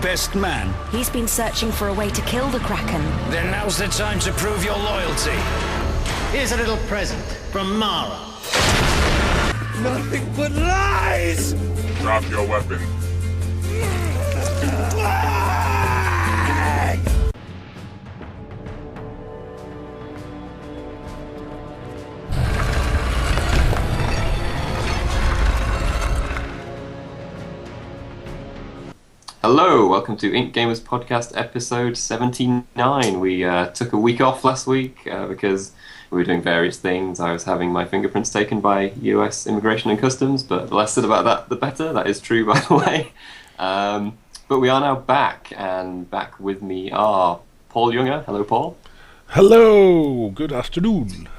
best man? He's been searching for a way to kill the Kraken. Then now's the time to prove your loyalty. Here's a little present from Mara. Nothing but lies! Drop your weapon. Hello, welcome to IncGamers Podcast episode 79. We took a week off last week because we were doing various things. I was having my fingerprints taken by US Immigration and Customs, but the less said about that, the better. That is true, by the way. But we are now back, and back with me are Paul Younger. Hello, Paul. Hello, good afternoon.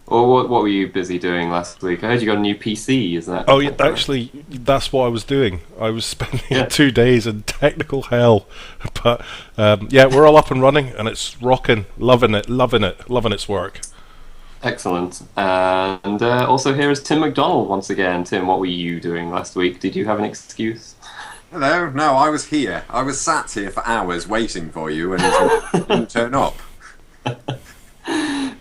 Or what were you busy doing last week? I heard you got a new PC, is that? Oh, yeah, actually, that's what I was doing. I was spending 2 days in technical hell. But, yeah, we're all up and running, and it's rocking. Loving its work. Excellent. And also here is Tim McDonald once again. Tim, what were you doing last week? Did you have an excuse? Hello. No, I was here. I was sat here for hours waiting for you, and you didn't turn up.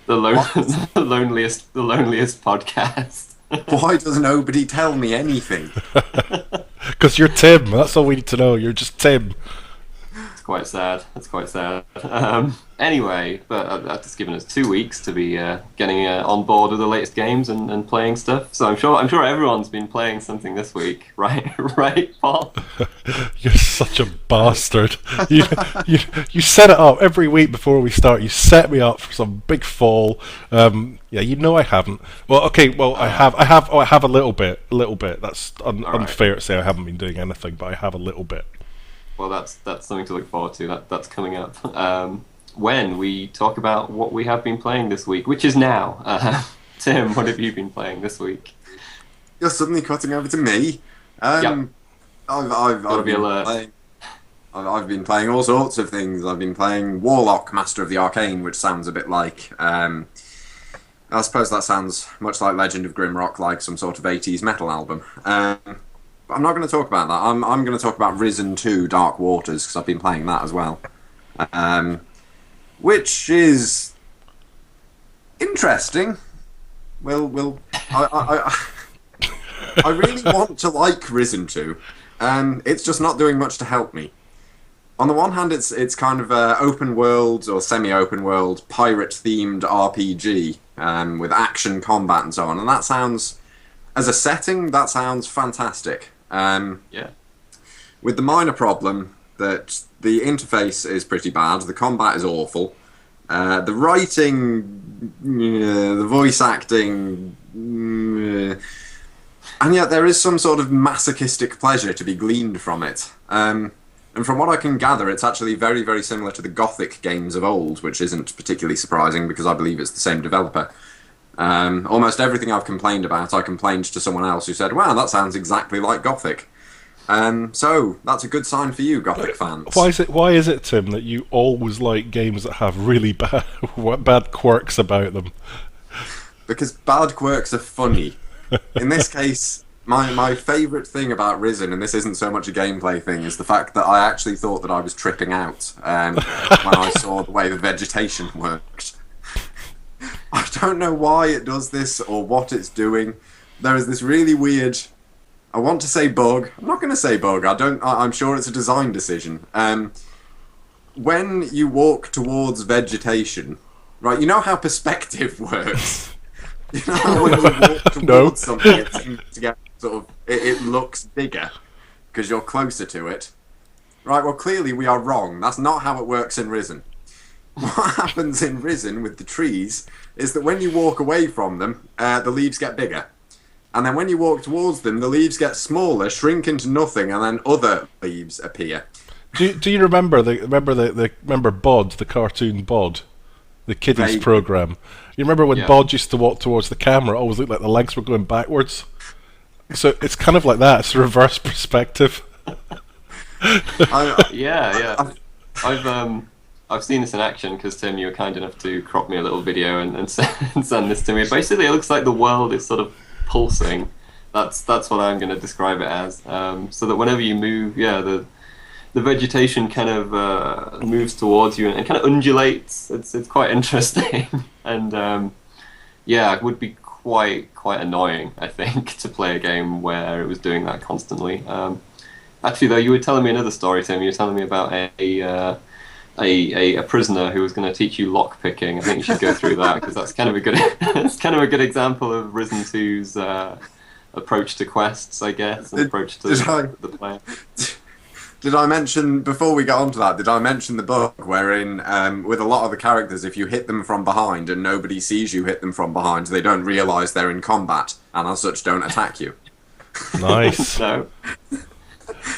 The loneliest podcast. Why does nobody tell me anything? Because you're Tim. That's all we need to know. You're just Tim. It's quite sad. Anyway, but that's just given us 2 weeks to be getting on board with the latest games and playing stuff. So I'm sure everyone's been playing something this week, right? Right, Paul? You're such a bastard. You set it up every week before we start. You set me up for some big fall. Yeah, you know I haven't. Well, okay. Well, I have a little bit. That's unfair to say I haven't been doing anything, but I have a little bit. Well, that's something to look forward to. That's coming up. When we talk about what we have been playing this week, which is now. Tim, what have you been playing this week? You're suddenly cutting over to me. Yep. I've been playing all sorts of things. I've been playing Warlock, Master of the Arcane, which sounds a bit like... I suppose that sounds much like Legend of Grimrock, like some sort of 80s metal album. But I'm not going to talk about that. I'm going to talk about Risen 2 Dark Waters, because I've been playing that as well. Which is interesting. I really want to like Risen 2. It's just not doing much to help me. On the one hand, it's kind of a open world or semi-open world pirate-themed RPG with action combat and so on, and that sounds, as a setting, that sounds fantastic. Yeah. With the minor problem that the interface is pretty bad, the combat is awful, the writing, the voice acting, and yet there is some sort of masochistic pleasure to be gleaned from it. And from what I can gather, it's actually very, very similar to the Gothic games of old, which isn't particularly surprising because I believe it's the same developer. Almost everything I've complained about, I complained to someone else who said, wow, that sounds exactly like Gothic. So that's a good sign for you, Gothic fans. Why is it, Tim, that you always like games that have really bad quirks about them? Because bad quirks are funny. In this case, my favourite thing about Risen, and this isn't so much a gameplay thing, is the fact that I actually thought that I was tripping out when I saw the way the vegetation worked. I don't know why it does this or what it's doing. There is this really weird... I want to say bug. I'm not going to say bug. I'm sure it's a design decision. When you walk towards vegetation, right? You know how perspective works. You know how when you walk towards something, it seems to get sort of it looks bigger because you're closer to it. Right? Well, clearly we are wrong. That's not how it works in Risen. What happens in Risen with the trees is that when you walk away from them, the leaves get bigger. And then when you walk towards them, the leaves get smaller, shrink into nothing, and then other leaves appear. Do you remember remember Bod, the cartoon Bod, the kiddies program? You remember when Bod used to walk towards the camera? It always looked like the legs were going backwards. So it's kind of like that. It's a reverse perspective. I've seen this in action because Tim, you were kind enough to crop me a little video and send this to me. Basically, it looks like the world is sort of pulsing. That's what I'm going to describe it as. So that whenever you move, the the vegetation kind of moves towards you and kind of undulates. It's quite interesting, and yeah, it would be quite annoying, I think, to play a game where it was doing that constantly. Actually, though, you were telling me another story, Tim. You were telling me about a prisoner who was going to teach you lock picking. I think you should go through that because that's kind of a good it's kind of a good example of Risen 2's approach to quests, I guess, and approach to the player. Did I mention, before we get on to that, did I mention the bug wherein, with a lot of the characters, if you hit them from behind and nobody sees you hit them from behind, they don't realise they're in combat, and as such don't attack you? Nice. No.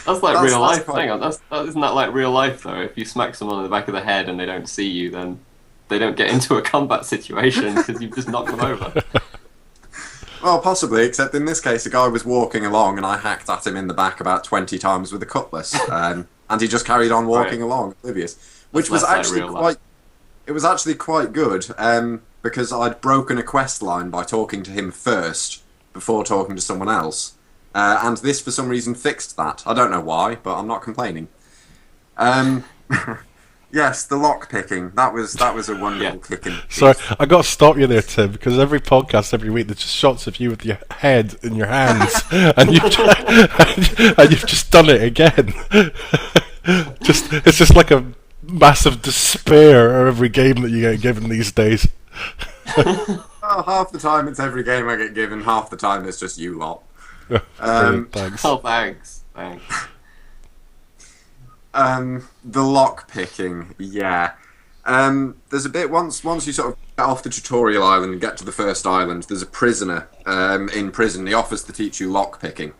That's like real life. Hang on, isn't that like real life, though? If you smack someone in the back of the head and they don't see you, then they don't get into a combat situation because you've just knocked them over. Well, possibly, except in this case, a guy was walking along and I hacked at him in the back about 20 times with a cutlass, and he just carried on walking along, oblivious. Which was actually quite good, because I'd broken a quest line by talking to him first before talking to someone else, and this for some reason fixed that. I don't know why, but I'm not complaining. Yes, the lock picking. That was a wonderful kicking. Sorry, I got to stop you there, Tim, because every podcast, every week, there's just shots of you with your head in your hands, and you've just done it again. It's just like a massive despair every game that you get given these days. Well, half the time it's every game I get given, half the time it's just you lot. Thanks. Oh, thanks. The lock picking, yeah. There's a bit once you sort of get off the tutorial island and get to the first island. There's a prisoner in prison. He offers to teach you lock picking,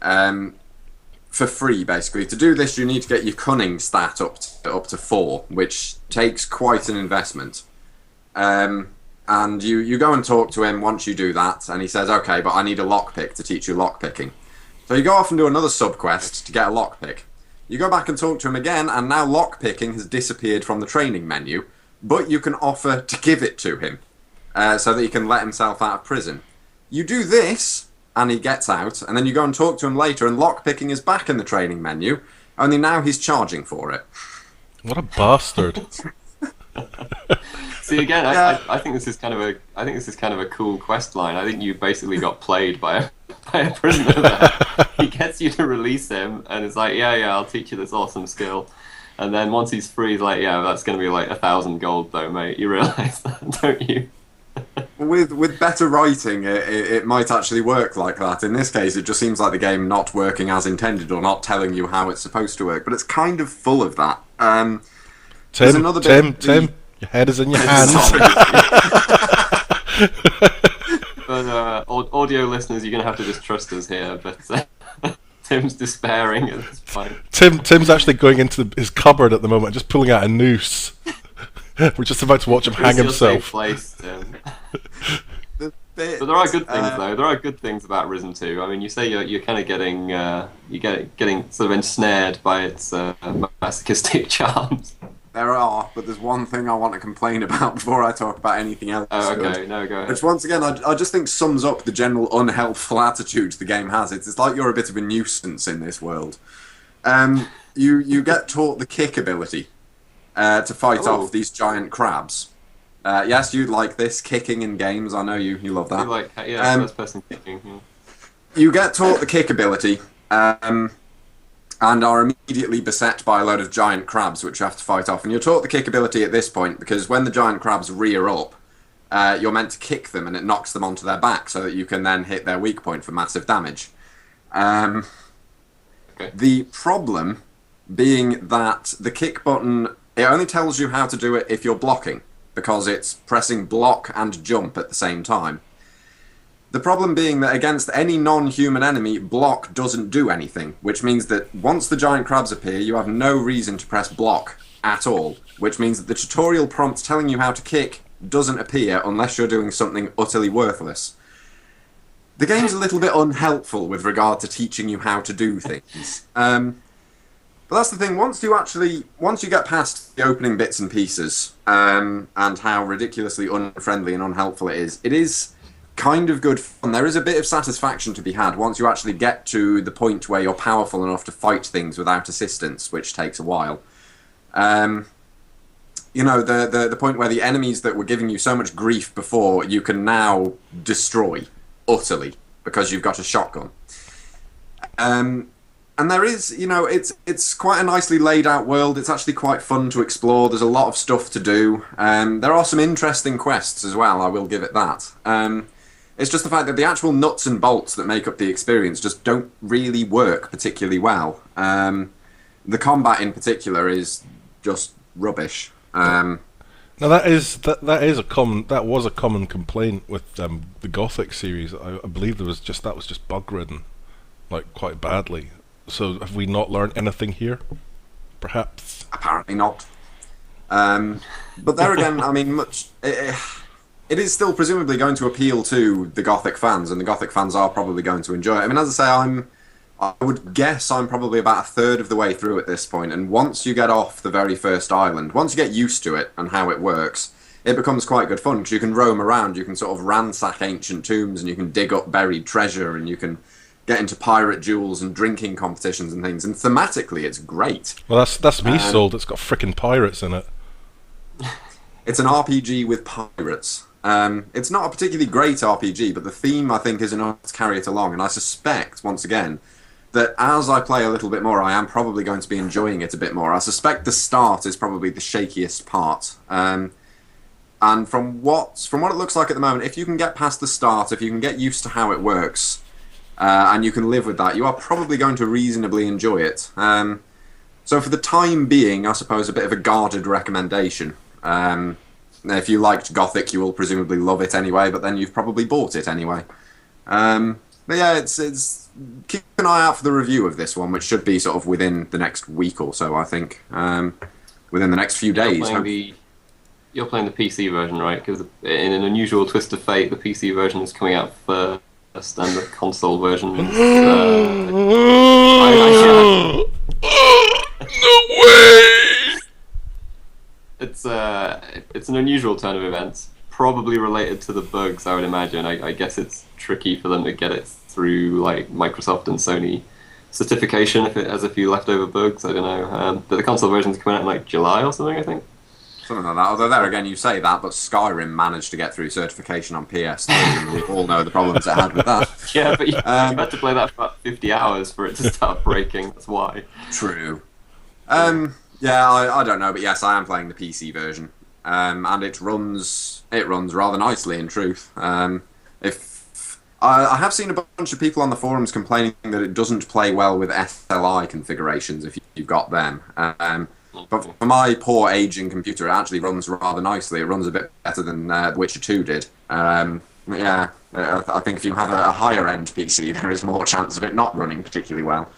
for free. Basically, to do this, you need to get your cunning stat up to 4, which takes quite an investment. And you go and talk to him once you do that, and he says, "Okay, but I need a lockpick to teach you lock picking." So you go off and do another sub quest to get a lockpick. You go back and talk to him again, and now lockpicking has disappeared from the training menu, but you can offer to give it to him, so that he can let himself out of prison. You do this, and he gets out, and then you go and talk to him later, and lockpicking is back in the training menu, only now he's charging for it. What a bastard. See, again, yeah. I think this is kind of a cool quest line. I think you basically got played by a prisoner there. He gets you to release him, and it's like, yeah, I'll teach you this awesome skill. And then once he's free, he's like, yeah, that's going to be like 1,000 gold, though, mate. You realise that, don't you? With better writing, it might actually work like that. In this case, it just seems like the game not working as intended, or not telling you how it's supposed to work. But it's kind of full of that. Tim, your head is in your hands. But audio listeners, you're going to have to just trust us here. But Tim's despairing at this point. Tim's actually going into his cupboard at the moment, just pulling out a noose. We're just about to watch him hang himself. Safe place, Tim. But there are good things, though. There are good things about Risen 2. I mean, you say you're kind of getting getting sort of ensnared by its masochistic charms. There are, but there's one thing I want to complain about before I talk about anything else. Oh, okay. No, go ahead. Which, once again, I just think sums up the general unhelpful attitude the game has. It's like you're a bit of a nuisance in this world. You get taught the kick ability to fight off these giant crabs. Yes, you'd like this, kicking in games. I know you love that. You like, first-person kicking. Yeah. You get taught the kick ability, and are immediately beset by a load of giant crabs, which you have to fight off. And you're taught the kick ability at this point, because when the giant crabs rear up, you're meant to kick them, and it knocks them onto their back, so that you can then hit their weak point for massive damage. The problem being that the kick button, it only tells you how to do it if you're blocking, because it's pressing block and jump at the same time. The problem being that against any non-human enemy, block doesn't do anything, which means that once the giant crabs appear, you have no reason to press block at all, which means that the tutorial prompt telling you how to kick doesn't appear unless you're doing something utterly worthless. The game's a little bit unhelpful with regard to teaching you how to do things. But that's the thing, once you get past the opening bits and pieces, and how ridiculously unfriendly and unhelpful it is kind of good fun. There is a bit of satisfaction to be had once you actually get to the point where you're powerful enough to fight things without assistance, which takes a while. You know, the point where the enemies that were giving you so much grief before, you can now destroy utterly because you've got a shotgun. And there is, you know, it's quite a nicely laid out world. It's actually quite fun to explore. There's a lot of stuff to do. There are some interesting quests as well, I will give it that. It's just the fact that the actual nuts and bolts that make up the experience just don't really work particularly well. The combat in particular is just rubbish. Now that was a common complaint with the Gothic series. I believe that was just bug ridden, like quite badly. So have we not learned anything here? Perhaps. Apparently not. But there again, I mean, it is still presumably going to appeal to the Gothic fans, and the Gothic fans are probably going to enjoy it. I mean, as I say, I would guess I'm probably about a third of the way through at this point, and once you get off the very first island, once you get used to it and how it works, it becomes quite good fun, because you can roam around, you can sort of ransack ancient tombs, and you can dig up buried treasure, and you can get into pirate duels and drinking competitions and things, and thematically it's great. Well, that's me sold. It's got frickin' pirates in it. It's an RPG with pirates. It's not a particularly great RPG, but the theme, I think, is enough to carry it along, and I suspect, once again, that as I play a little bit more, I am probably going to be enjoying it a bit more. I suspect the start is probably the shakiest part. And from what it looks like at the moment, if you can get past the start, if you can get used to how it works, and you can live with that, you are probably going to reasonably enjoy it. So for the time being, I suppose a bit of a guarded recommendation. If you liked Gothic, you will presumably love it anyway, but then you've probably bought it anyway. But yeah, it's keep an eye out for the review of this one, which should be sort of within the next week or so, I think. Within the next few days. You're playing the PC version, right? Because in an unusual twist of fate, the PC version is coming out first, and the console version is... No way! It's an unusual turn of events, probably related to the bugs, I would imagine. I guess it's tricky for them to get it through like Microsoft and Sony certification if it has a few leftover bugs. I don't know. But the console version's coming out in like July or something, I think. Something like that. Although there again, you say that, but Skyrim managed to get through certification on PS3, and we all know the problems it had with that. Yeah, but you had to play that for about 50 hours for it to start breaking. That's why. True. Yeah, I don't know, but yes, I am playing the PC version, and it runs rather nicely. In truth, if I have seen a bunch of people on the forums complaining that it doesn't play well with SLI configurations if you've got them. But for my poor aging computer, it actually runs rather nicely. It runs a bit better than The Witcher 2 did. Yeah, I think if you have a higher-end PC, there is more chance of it not running particularly well.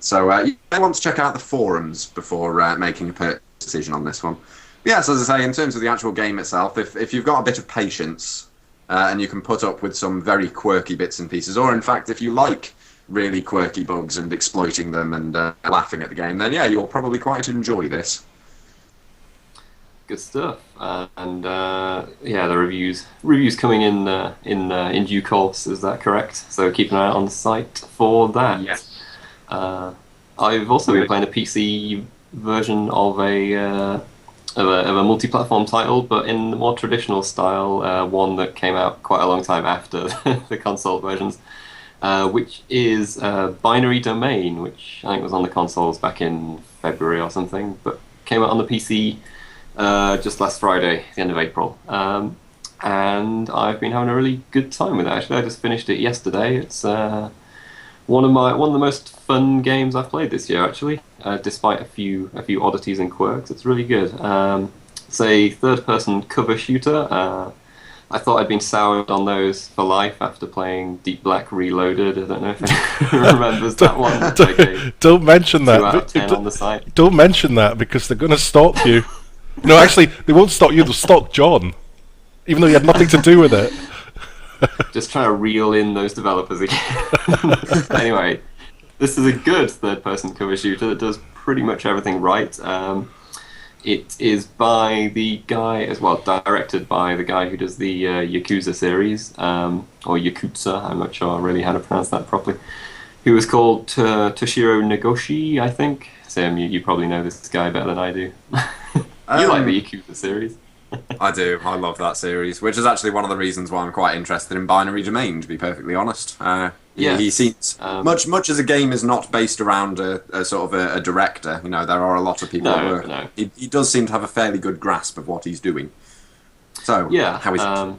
So you may want to check out the forums before making a purchase decision on this one. But yes, as I say, in terms of the actual game itself, if you've got a bit of patience and you can put up with some very quirky bits and pieces, or in fact, if you like really quirky bugs and exploiting them and laughing at the game, then yeah, you'll probably quite enjoy this. Good stuff. Yeah, the reviews coming in due course. Is that correct? So keep an eye out on the site for that. Yes. I've also been playing a PC version of a multi-platform title, but in the more traditional style, one that came out quite a long time after the console versions. Which is Binary Domain, which I think was on the consoles back in February or something, but came out on the PC just last Friday, the end of April. And I've been having a really good time with it, actually. I just finished it yesterday. It's one of the most fun games I've played this year, actually, despite a few oddities and quirks. It's really good. It's a third-person cover shooter. I thought I'd been soured on those for life after playing Deep Black Reloaded. I don't know if anyone remembers that one. Don't mention that. 2 out of 10 on the site. Don't mention that, because they're going to stalk you. No, actually, they won't stalk you. They'll stalk John, even though you had nothing to do with it. Just trying to reel in those developers again. Anyway, this is a good third-person cover shooter that does pretty much everything right. It is by the guy as well, directed by the guy who does the Yakuza series, or Yakuza. I'm not sure really how to pronounce that properly. Who was called Toshiro Nagoshi, I think. Sam, you probably know this guy better than I do. You like the Yakuza series? I do. I love that series, which is actually one of the reasons why I'm quite interested in Binary Domain, to be perfectly honest. He seems much as a game is not based around a sort of a director. You know, there are a lot of people who work. No. He does seem to have a fairly good grasp of what he's doing. So yeah, how is it?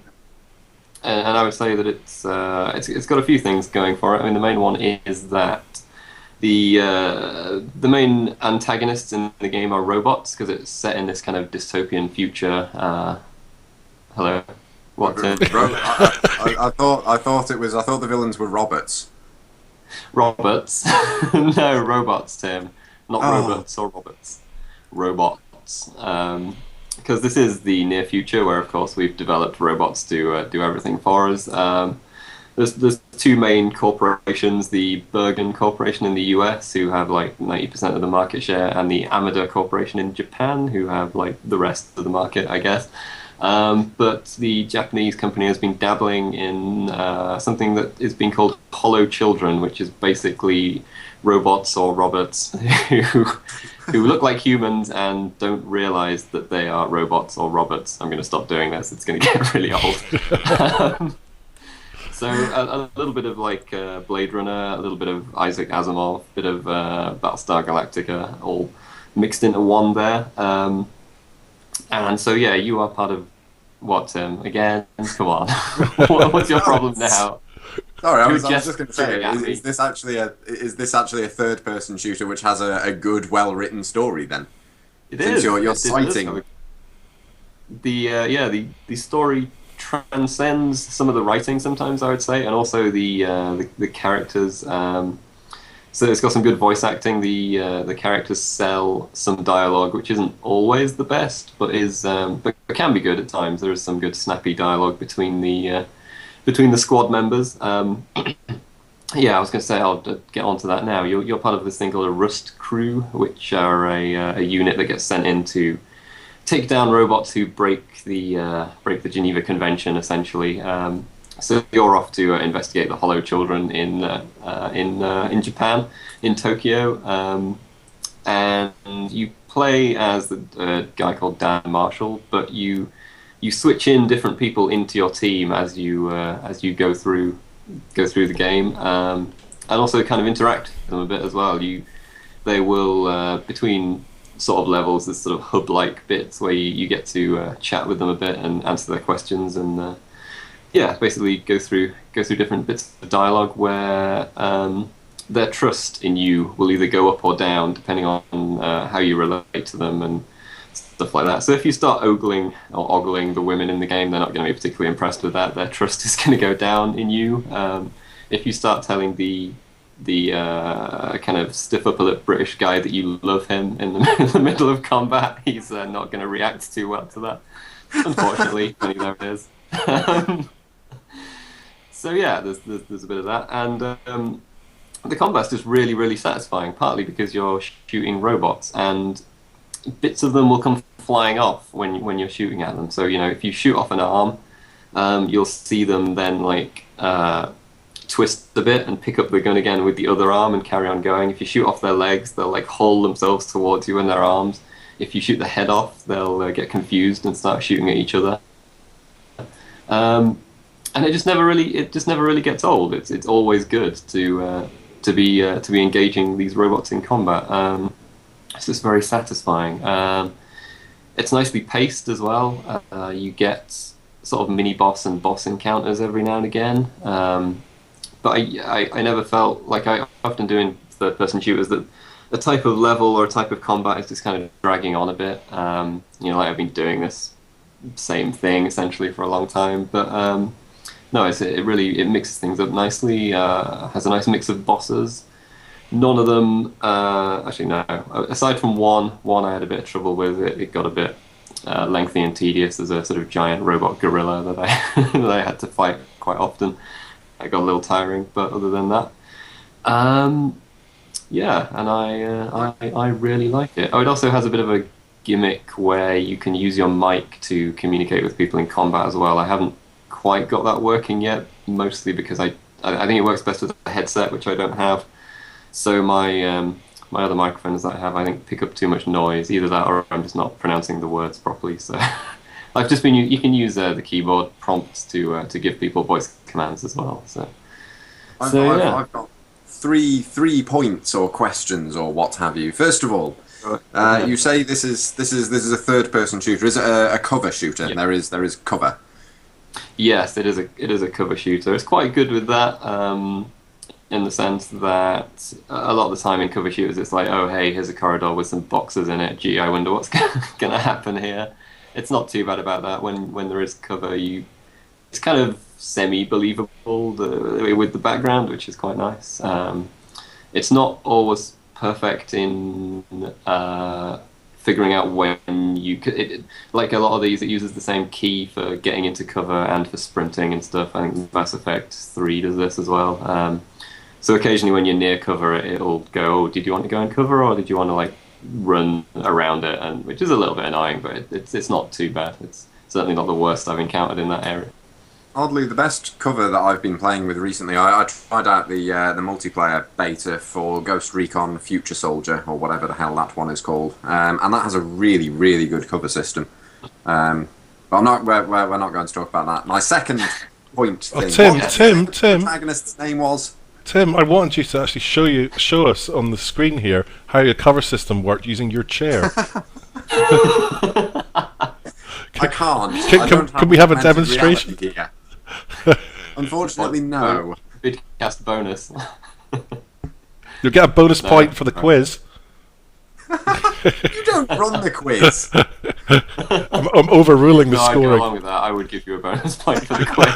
And I would say that it's got a few things going for it. I mean, the main one is that the main antagonists in the game are robots, because it's set in this kind of dystopian future. Hello, what? I thought the villains were robots. Robots? No, robots, Tim. Not robots or robots. Robots. Because this is the near future, where of course we've developed robots to do everything for us. There's two main corporations, the Bergen Corporation in the US, who have like 90% of the market share, and the Amada Corporation in Japan, who have like the rest of the market, I guess. But the Japanese company has been dabbling in something that is being called hollow children, which is basically robots or robots who look like humans and don't realize that they are robots or robots. I'm going to stop doing this. It's going to get really old. So a little bit of like Blade Runner, a little bit of Isaac Asimov, a bit of Battlestar Galactica, all mixed into one there. And so yeah, you are part of what, Tim? Again, come on. What's your problem now? Sorry, I was just going to say, is this actually a third-person shooter which has a good, well-written story? Then it is. You're citing the story transcends some of the writing sometimes, I would say, and also the characters. So it's got some good voice acting. The characters sell some dialogue, which isn't always the best, but can be good at times. There is some good snappy dialogue between the squad members. Yeah, I was going to say, I'll get onto that now. You're part of this thing called a Rust Crew, which are a unit that gets sent in to take down robots who break the Geneva Convention, essentially. So you're off to investigate the Hollow Children in Japan, in Tokyo, and you play as a guy called Dan Marshall, but you switch in different people into your team as you go through the game, and also kind of interact with them a bit as well. They will between sort of levels, there's sort of hub-like bits where you get to chat with them a bit and answer their questions, and basically go through different bits of dialogue where their trust in you will either go up or down depending on how you relate to them and stuff like that. So if you start ogling the women in the game, they're not going to be particularly impressed with that. Their trust is going to go down in you. If you start telling the kind of stiff upper lip British guy that you love him in the middle of combat, he's not going to react too well to that. Unfortunately, there it is. So yeah, there's a bit of that, and the combat's just really, really satisfying. Partly because you're shooting robots, and bits of them will come flying off when you're shooting at them. So if you shoot off an arm, you'll see them then like twist a bit and pick up the gun again with the other arm and carry on going. If you shoot off their legs, they'll like haul themselves towards you in their arms. If you shoot the head off, they'll get confused and start shooting at each other. And it just never really gets old. It's always good to be engaging these robots in combat. It's just very satisfying. It's nicely paced as well. You get sort of mini boss and boss encounters every now and again. But I never felt like I often do in third-person shooters that a type of level or a type of combat is just kind of dragging on a bit. Like I've been doing this same thing essentially for a long time, but no, it mixes things up nicely. Has a nice mix of bosses. None of them, actually no. Aside from one I had a bit of trouble with. It got a bit lengthy and tedious. There's a sort of giant robot gorilla that I had to fight quite often. It got a little tiring, but other than that, and I really like it. Oh, it also has a bit of a gimmick where you can use your mic to communicate with people in combat as well. I haven't quite got that working yet, mostly because I think it works best with a headset, which I don't have. So my other microphones that I have, I think, pick up too much noise. Either that, or I'm just not pronouncing the words properly. So I've just been. You can use the keyboard prompts to give people voice commands as well. So I've yeah. got three points or questions or what have you. First of all, you say this is a third-person shooter. Is it a cover shooter? Yeah. There is cover. Yes, it is a cover shooter. It's quite good with that, in the sense that a lot of the time in cover shooters, it's like, oh hey, here's a corridor with some boxes in it. Gee, I wonder what's going to happen here. It's not too bad about that. When there is cover, it's kind of semi-believable with the background, which is quite nice. It's not always perfect in figuring out when you could. Like a lot of these, it uses the same key for getting into cover and for sprinting and stuff. I think Mass Effect 3 does this as well. So occasionally when you're near cover, it'll go, oh, did you want to go in cover, or did you want to like run around it? And which is a little bit annoying, but it's not too bad. It's certainly not the worst I've encountered in that area. Oddly, the best cover that I've been playing with recently, I tried out the multiplayer beta for Ghost Recon Future Soldier, or whatever the hell that one is called, and that has a really, really good cover system. But we're not going to talk about that. My second point thing. Tim, the protagonist's name was. Tim, I wanted you to actually show us on the screen here how your cover system worked using your chair. I can't. Can we have a demonstration? Unfortunately, no. Vidcast bonus. You'll get a bonus point for the quiz. You don't run the quiz. I'm overruling the I'd go scoring. along with that. I would give you a bonus point for the quiz.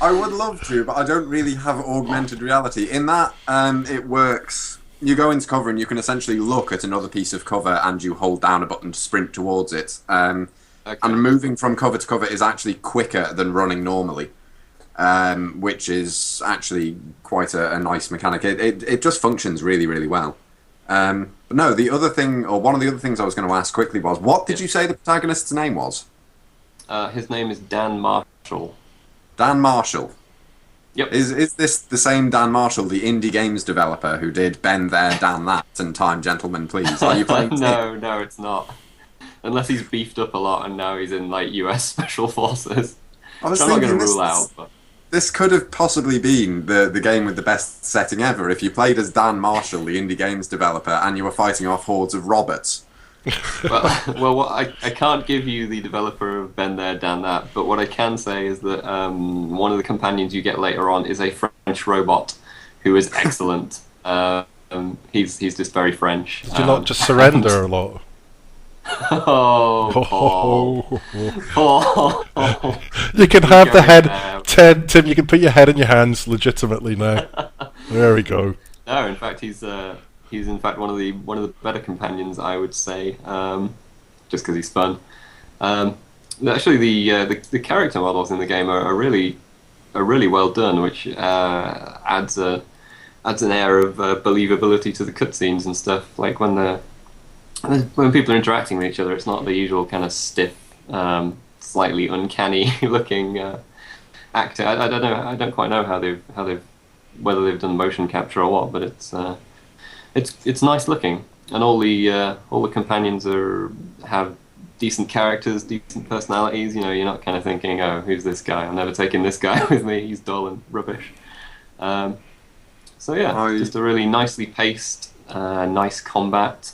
I would love to, but I don't really have augmented reality. In that, it works. You go into cover and you can essentially look at another piece of cover and you hold down a button to sprint towards it. Okay. And moving from cover to cover is actually quicker than running normally, which is actually quite a nice mechanic. It just functions really, really well. But no, the other thing, or one of the other things I was going to ask quickly was, what did you say the protagonist's name was? His name is Dan Marshall. Dan Marshall. Yep. Is this the same Dan Marshall, the indie games developer who did Ben There, Dan That, and Time Gentlemen Please? Are you playing? No, it's not. Unless he's beefed up a lot and now he's in like US Special Forces. I was I'm not thinking going to rule out. But... This could have possibly been the game with the best setting ever if you played as Dan Marshall, the indie games developer, and you were fighting off hordes of robots. well, I can't give you the developer of Ben There, Dan That, but what I can say is that one of the companions you get later on is a French robot who is excellent. He's just very French. Did you not just surrender a lot? Oh. You can have the head, Tim. You can put your head in your hands legitimately now. There we go. No, in fact, he's in fact one of the better companions, I would say, just because he's fun. Actually, the character models in the game are really well done, which adds an air of believability to the cutscenes and stuff. Like when people are interacting with each other, it's not the usual kind of stiff, slightly uncanny looking actor. I don't know. I don't quite know how they've whether they've done motion capture or what, but it's nice looking, and all the companions have decent characters, decent personalities. You know, you're not kind of thinking, oh, who's this guy? I'm never taking this guy with me. He's dull and rubbish. So yeah, just a really nicely paced, nice combat,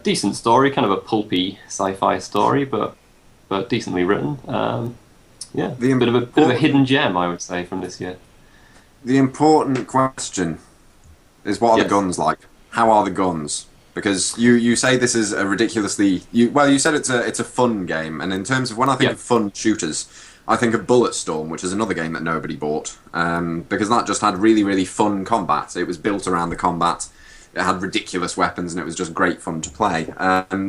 decent story, kind of a pulpy sci-fi story, but decently written. Yeah, bit of a hidden gem, I would say, from this year. The important question is, what are the guns like? How are the guns? Because you say this is a ridiculously... You said it's a fun game, and in terms of when I think of fun shooters, I think of Bulletstorm, which is another game that nobody bought, because that just had really, really fun combat. It was built around the combat, it had ridiculous weapons, and it was just great fun to play.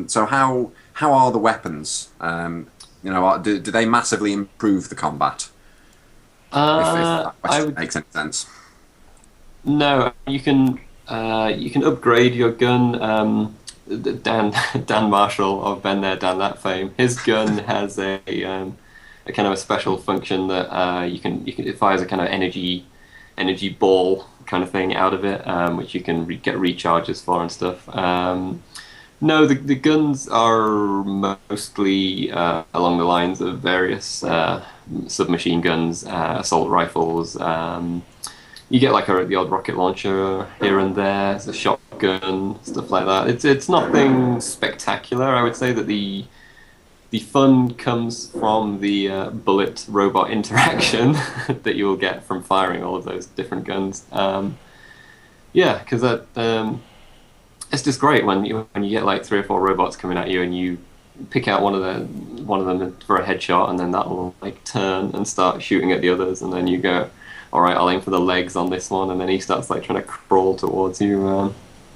So how are the weapons? Do they massively improve the combat? If that question makes any sense. No, you can upgrade your gun. Dan Marshall of Been There, Done That fame. His gun has a kind of a special function that you can it fires a kind of energy ball kind of thing out of it, which you can get recharges for and stuff. No, the guns are mostly along the lines of various submachine guns, assault rifles. You get like the odd rocket launcher here and there, it's a shotgun, stuff like that. It's nothing spectacular. I would say that the fun comes from the bullet robot interaction that you will get from firing all of those different guns. Yeah, because it's just great when you get like 3 or 4 robots coming at you and you pick out one of them for a headshot, and then that will like turn and start shooting at the others, and then you go, all right, I'll aim for the legs on this one, and then he starts like trying to crawl towards you.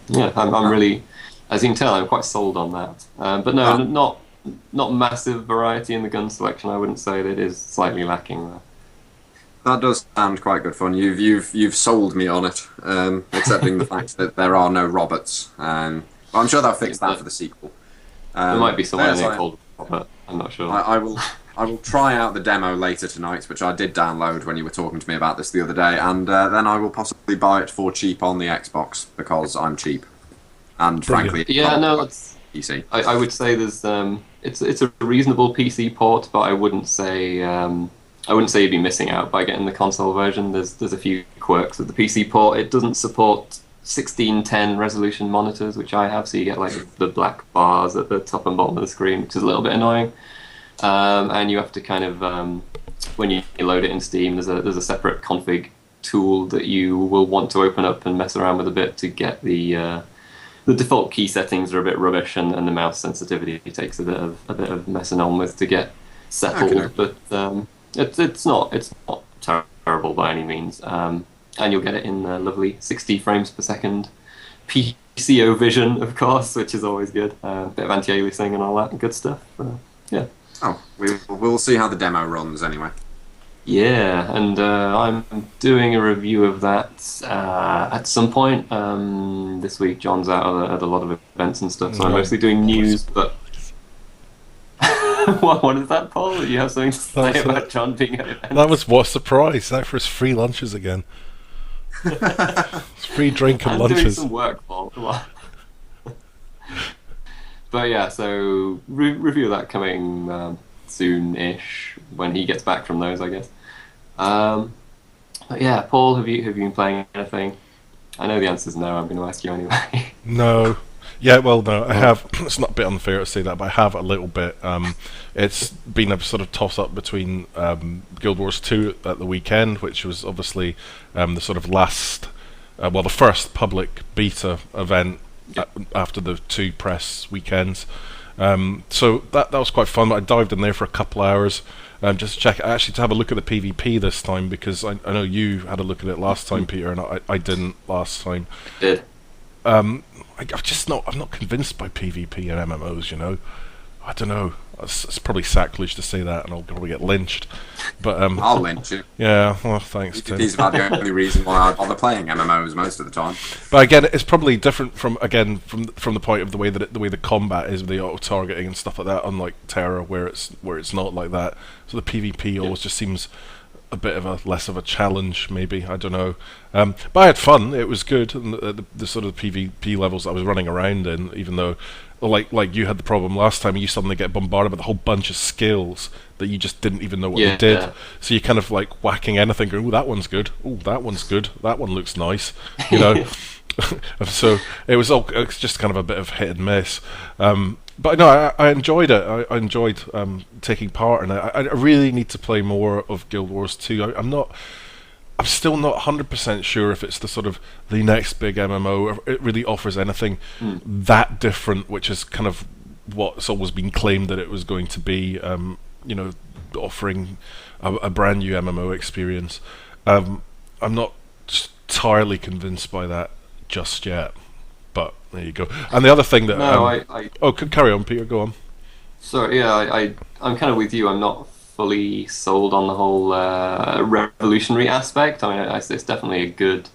Yeah, I'm really, as you can tell, I'm quite sold on that. But no, not massive variety in the gun selection. I wouldn't say that it is slightly lacking there. That does sound quite good fun. You've sold me on it, accepting the fact that there are no robots. I'm sure they'll fix that for the sequel. There might be someone in there called Robert. I'm not sure. I will try out the demo later tonight, which I did download when you were talking to me about this the other day, and then I will possibly buy it for cheap on the Xbox because I'm cheap, and frankly, yeah, no, that's PC. I would say there's it's a reasonable PC port, but I wouldn't say you'd be missing out by getting the console version. There's a few quirks with the PC port. It doesn't support 1610 resolution monitors, which I have, so you get like the black bars at the top and bottom of the screen, which is a little bit annoying. And you have to kind of when you load it in Steam, there's a separate config tool that you will want to open up and mess around with a bit to get the default key settings are a bit rubbish, and the mouse sensitivity takes a bit of messing on with to get settled. Okay. But it's not terrible by any means, and you'll get it in lovely 60 frames per second PCO vision, of course, which is always good. Bit of anti-aliasing and all that good stuff. Yeah. Oh, we'll see how the demo runs anyway. Yeah, and I'm doing a review of that at some point this week. John's out at a lot of events and stuff, so I'm mostly doing news. But what is that, Paul? You have something to say about John being at events? That was what a surprise. Out for his free lunches again. It's free drink and I'm lunches. doing some work, Paul. Come on. But yeah, so review of that coming soon-ish when he gets back from those, I guess. But yeah, Paul, have you been playing anything? I know the answer's no. I'm going to ask you anyway. No. Yeah, well, no, I have. It's not a bit unfair to say that, but I have a little bit. It's been a sort of toss-up between Guild Wars 2 at the weekend, which was obviously the sort of the first public beta event after the 2 press weekends. So that was quite fun. I dived in there for a couple hours just to check, actually to have a look at the PvP this time, because I know you had a look at it last time, Peter, and I didn't last time. Did. I'm not convinced by PvP and MMOs, you know. I don't know. It's probably sacrilege to say that, and I'll probably get lynched. But I'll lynch you. Yeah, well, thanks, Tim. PvP's about the only reason why I bother playing MMOs most of the time. But again, it's probably different from the point of the way the combat is with the auto targeting and stuff like that. Unlike Terra, where it's not like that. So the PvP always just seems a bit of a less of a challenge, maybe. I don't know. But I had fun. It was good. And the sort of PvP levels I was running around in, even though, like you had the problem last time, you suddenly get bombarded with a whole bunch of skills that you just didn't even know what they did. Yeah. So you're kind of like whacking anything, going, "Oh, that one's good. Oh, that one's good. That one looks nice," you know. So it's just kind of a bit of hit and miss. But no, I enjoyed it. I enjoyed taking part in it. I really need to play more of Guild Wars 2. I'm still not 100% sure if it's the next big MMO, or it really offers anything that different, which is kind of what's always been claimed that it was going to be. You know, offering a brand new MMO experience. I'm not entirely convinced by that just yet. But there you go. And the other thing that carry on, Peter. Go on. Sorry, yeah, I'm kind of with you. I'm not fully sold on the whole revolutionary aspect. I mean, it's definitely a good,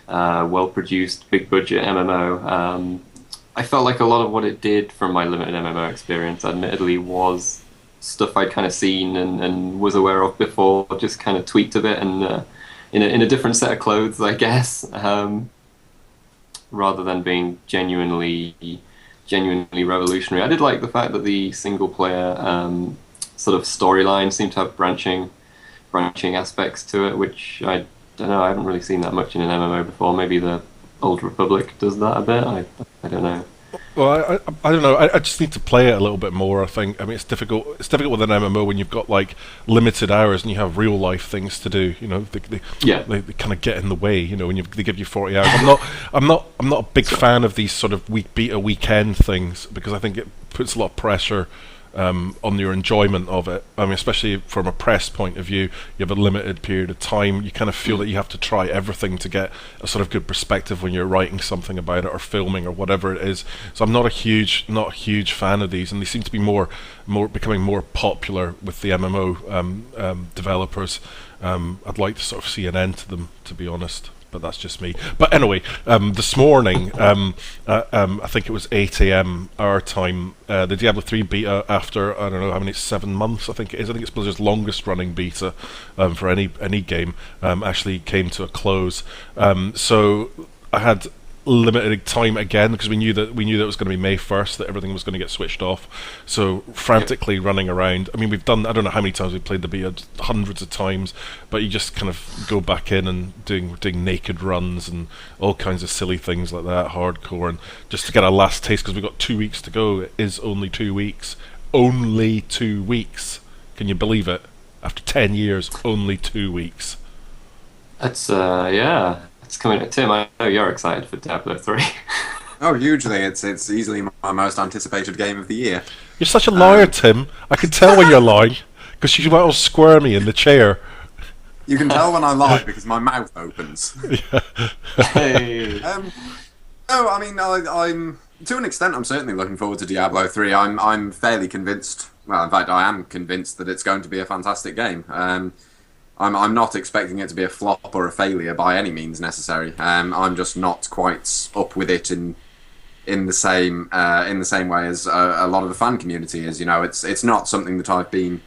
well-produced, big-budget MMO. I felt like a lot of what it did from my limited MMO experience, admittedly, was stuff I'd kind of seen and was aware of before, just kind of tweaked a bit and in a different set of clothes, I guess, rather than being genuinely revolutionary. I did like the fact that the single player sort of storyline seemed to have branching aspects to it, which I don't know, I haven't really seen that much in an MMO before. Maybe the Old Republic does that a bit. I don't know. Well, I don't know. I just need to play it a little bit more. I think. I mean, it's difficult. It's difficult with an MMO when you've got like limited hours and you have real life things to do. You know, they kind of get in the way. You know, when they give you 40 hours. I'm not a big fan of these sort of weekend things because I think it puts a lot of pressure on your enjoyment of it. I mean, especially from a press point of view, you have a limited period of time. You kind of feel that you have to try everything to get a sort of good perspective when you're writing something about it or filming or whatever it is. So I'm not a huge fan of these, and they seem to be becoming more popular with the MMO developers. I'd like to sort of see an end to them, to be honest. But that's just me. But anyway, this morning, I think it was 8 a.m. our time, the Diablo 3 beta, after, I don't know how many, 7 months, I think it is. I think it's Blizzard's longest running beta for any game, actually came to a close. So I had limited time again because we knew that it was going to be May 1st that everything was going to get switched off, so frantically running around. I mean, we've done, I don't know how many times we've played the beta, hundreds of times, but you just kind of go back in and doing naked runs and all kinds of silly things like that, hardcore, and just to get a last taste because we've got 2 weeks to go. It is only 2 weeks. Only 2 weeks. Can you believe it? After 10 years, only 2 weeks. That's yeah. It's coming. Tim, I know you're excited for Diablo 3. Oh, hugely. It's easily my most anticipated game of the year. You're such a liar, Tim. I can tell when you're lying because you went all squirmy in the chair. You can tell when I lie because my mouth opens. Hey. No, I mean, I'm to an extent. I'm certainly looking forward to Diablo 3. I'm fairly convinced. Well, in fact, I am convinced that it's going to be a fantastic game. I'm not expecting it to be a flop or a failure by any means necessary. I'm just not quite up with it in the same way as a lot of the fan community is. You know, it's not something that I've been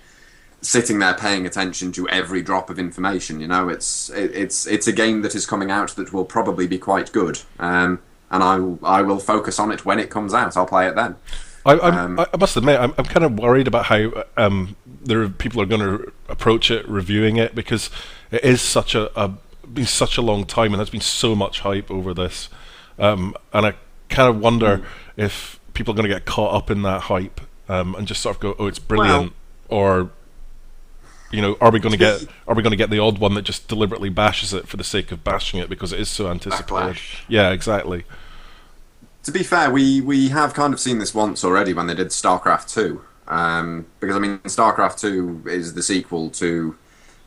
sitting there paying attention to every drop of information. You know, it's a game that is coming out that will probably be quite good. And I will focus on it when it comes out. I'll play it then. I must admit, I'm kind of worried about how people are going to approach it, reviewing it, because it is been such a long time, and there's been so much hype over this, and I kind of wonder if people are going to get caught up in that hype and just sort of go, "Oh, it's brilliant," or you know, are we going to get the odd one that just deliberately bashes it for the sake of bashing it because it is so anticipated? Backlash. Yeah, exactly. To be fair, we have kind of seen this once already when they did StarCraft 2. Because, I mean, StarCraft 2 is the sequel to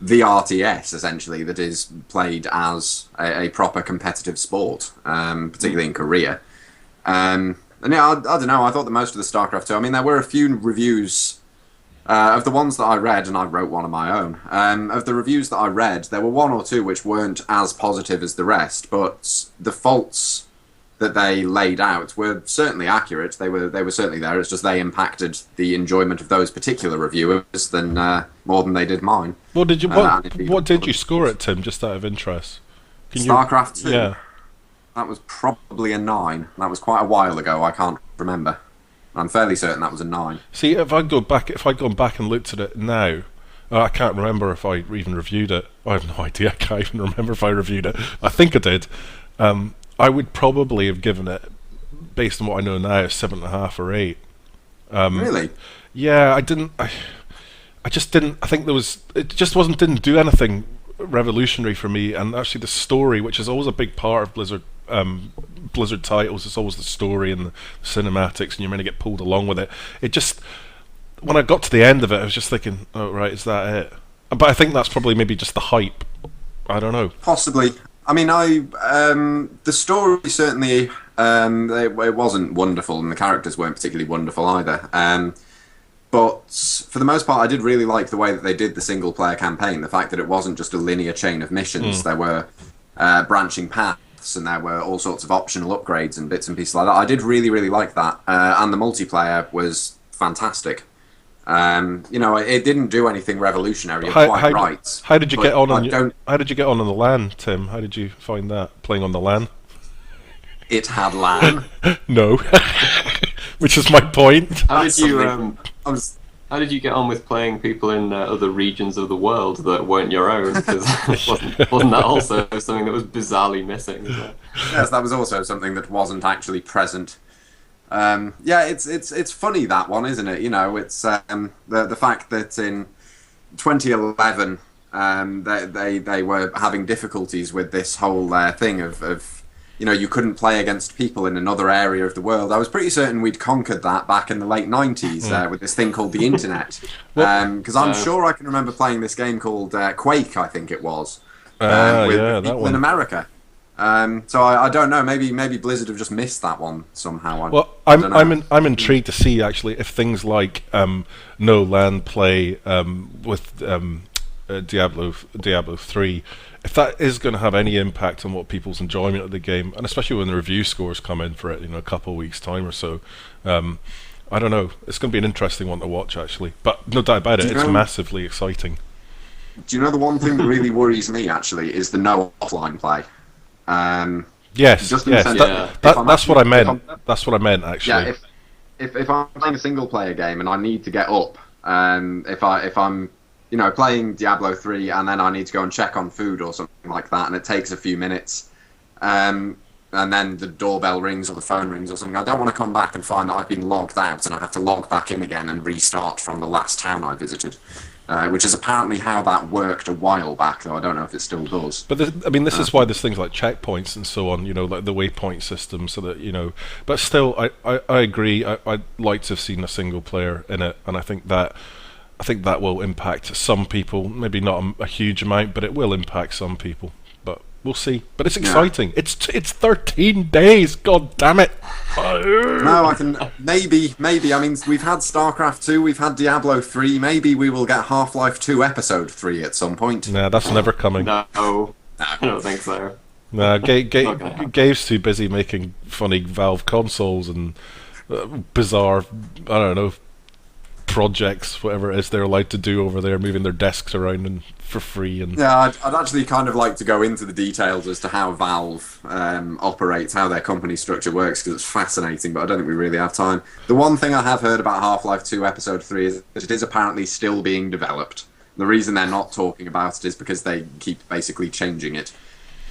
the RTS, essentially, that is played as a proper competitive sport, particularly in Korea. And yeah, I don't know, I thought that most of the StarCraft 2... I mean, there were a few reviews of the ones that I read, and I wrote one of my own. Of the reviews that I read, there were one or two which weren't as positive as the rest, but the faults that they laid out were certainly accurate. They were certainly there. It's just they impacted the enjoyment of those particular reviewers more than they did mine. What did you score it, Tim? Just out of interest. StarCraft 2. Yeah, that was probably a 9. That was quite a while ago. I can't remember. I'm fairly certain that was a 9. See, if I'd gone back and looked at it now, I can't remember if I even reviewed it. I have no idea. I can't even remember if I reviewed it. I think I did. I would probably have given it, based on what I know now, 7.5 or 8. Really? Yeah, I just didn't. I think it just didn't do anything revolutionary for me. And actually, the story, which is always a big part of Blizzard titles, it's always the story and the cinematics, and you're meant to get pulled along with it. It just, when I got to the end of it, I was just thinking, oh right, is that it? But I think that's probably maybe just the hype. I don't know. Possibly. I mean, the story certainly, it wasn't wonderful, and the characters weren't particularly wonderful either. But for the most part, I did really like the way that they did the single-player campaign. The fact that it wasn't just a linear chain of missions. There were branching paths paths, and there were all sorts of optional upgrades and bits and pieces like that. I did really, really like that, and the multiplayer was fantastic. It didn't do anything revolutionary. You're quite right. How did you get on? How did you get on the LAN, Tim? How did you find that playing on the LAN? It had LAN. No, which is my point. How did you get on with playing people in other regions of the world that weren't your own? Because wasn't that also something that was bizarrely missing? Yes, that was also something that wasn't actually present. It's funny, that one, isn't it? It's the fact that in 2011 they were having difficulties with this whole thing of you couldn't play against people in another area of the world. I was pretty certain we'd conquered that back in the late 90s with this thing called the internet. Because I'm sure I can remember playing this game called Quake, I think it was, with people in America. So I don't know. Maybe Blizzard have just missed that one somehow. I'm intrigued to see actually if things like no LAN play with Diablo 3, if that is going to have any impact on what people's enjoyment of the game, and especially when the review scores come in for it, a couple of weeks' time or so. I don't know. It's going to be an interesting one to watch actually, but no doubt about it, it's massively exciting. Do you know the one thing that really worries me actually is the no offline play. Yes. That's what I meant. That's what I meant actually. Yeah, if I'm playing a single player game and I need to get up, if I'm playing Diablo 3 and then I need to go and check on food or something like that, and it takes a few minutes, and then the doorbell rings or the phone rings or something, I don't want to come back and find that I've been logged out and I have to log back in again and restart from the last town I visited. Which is apparently how that worked a while back, though I don't know if it still does. But this is why there's things like checkpoints and so on, like the waypoint system, so that But still, I agree. I'd like to have seen a single player in it, and I think that will impact some people. Maybe not a huge amount, but it will impact some people. But we'll see. But it's exciting. Yeah. It's 13 days. God damn it. No, I can maybe. I mean, we've had StarCraft 2, we've had Diablo 3. Maybe we will get Half-Life 2 Episode 3 at some point. Nah, that's never coming. No, I don't think so. Nah, Gabe's too busy making funny Valve consoles and bizarre, I don't know, projects, whatever it is they're allowed to do over there, moving their desks around and for free. And yeah, I'd actually kind of like to go into the details as to how Valve operates, how their company structure works, because it's fascinating, but I don't think we really have time. The one thing I have heard about Half-Life 2 Episode 3 is that it is apparently still being developed. The reason they're not talking about it is because they keep basically changing it.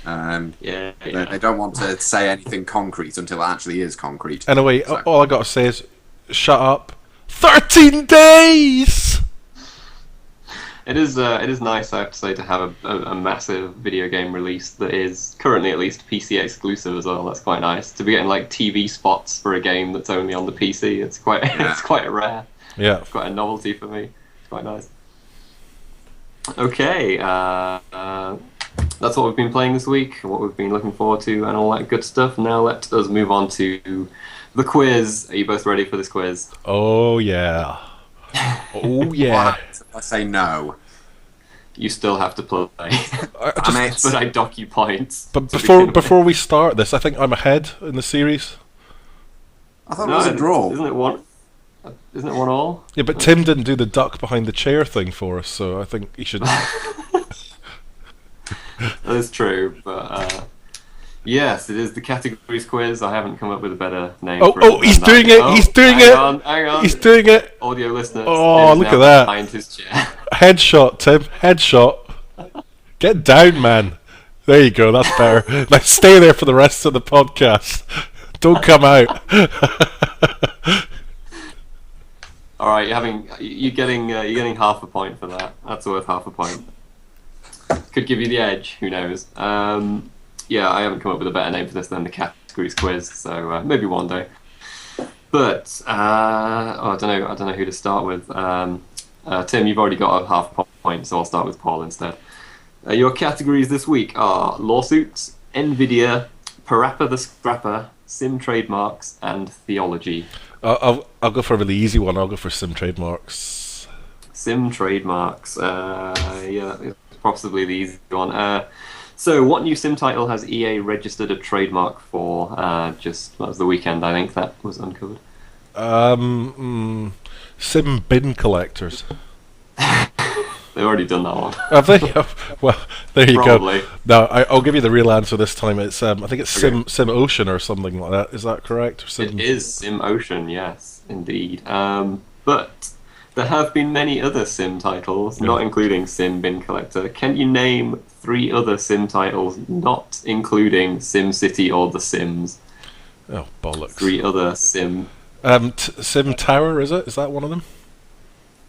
They don't want to say anything concrete until it actually is concrete. Anyway, all I gotta say is, shut up. 13 days! It is nice, I have to say, to have a massive video game release that is currently at least PC exclusive as well. That's quite nice. To be getting like TV spots for a game that's only on the PC, it's quite it's quite rare. Yeah, it's quite a novelty for me. It's quite nice. Okay, that's what we've been playing this week, what we've been looking forward to, and all that good stuff. Now let us move on to the quiz. Are you both ready for this quiz? Oh yeah. Oh yeah. I say no. You still have to play. But I dock you points. But before we start this, I think I'm ahead in the series. I thought it was a draw. Isn't it one? Isn't it 1-1? Yeah, but Tim didn't do the duck behind the chair thing for us, so I think he should. That is true, but yes, it is the categories quiz. I haven't come up with a better name. He's doing it! He's doing it! Hang on. He's doing it! Audio listeners. Oh, look at that! Behind his chair. Headshot, Tim. Headshot. Get down, man. There you go. That's better. Now stay there for the rest of the podcast. Don't come out. All right, you're getting half a point for that. That's worth half a point. Could give you the edge. Who knows? Yeah, I haven't come up with a better name for this than the categories quiz. So maybe one day. But I don't know who to start with. Tim, you've already got a half point, so I'll start with Paul instead. Your categories this week are lawsuits, Nvidia, Parappa the Scrapper, Sim trademarks, and Theology. I'll go for a really easy one. I'll go for Sim trademarks. Sim trademarks. Yeah, it's possibly the easy one. So, what new sim title has EA registered a trademark for? That was the weekend, I think, that was uncovered. Sim bin collectors. They've already done that one. Have they? Well, there you Probably. go. No, I'll give you the real answer this time. It's I think it's Sim Ocean or something like that. Is that correct? Or It is Sim Ocean, yes, indeed. But there have been many other sim titles, not including Sim Bin Collector. Can you name 3 other sim titles, not including Sim City or The Sims? Oh, bollocks. 3 other sim. Sim Tower, is it? Is that one of them?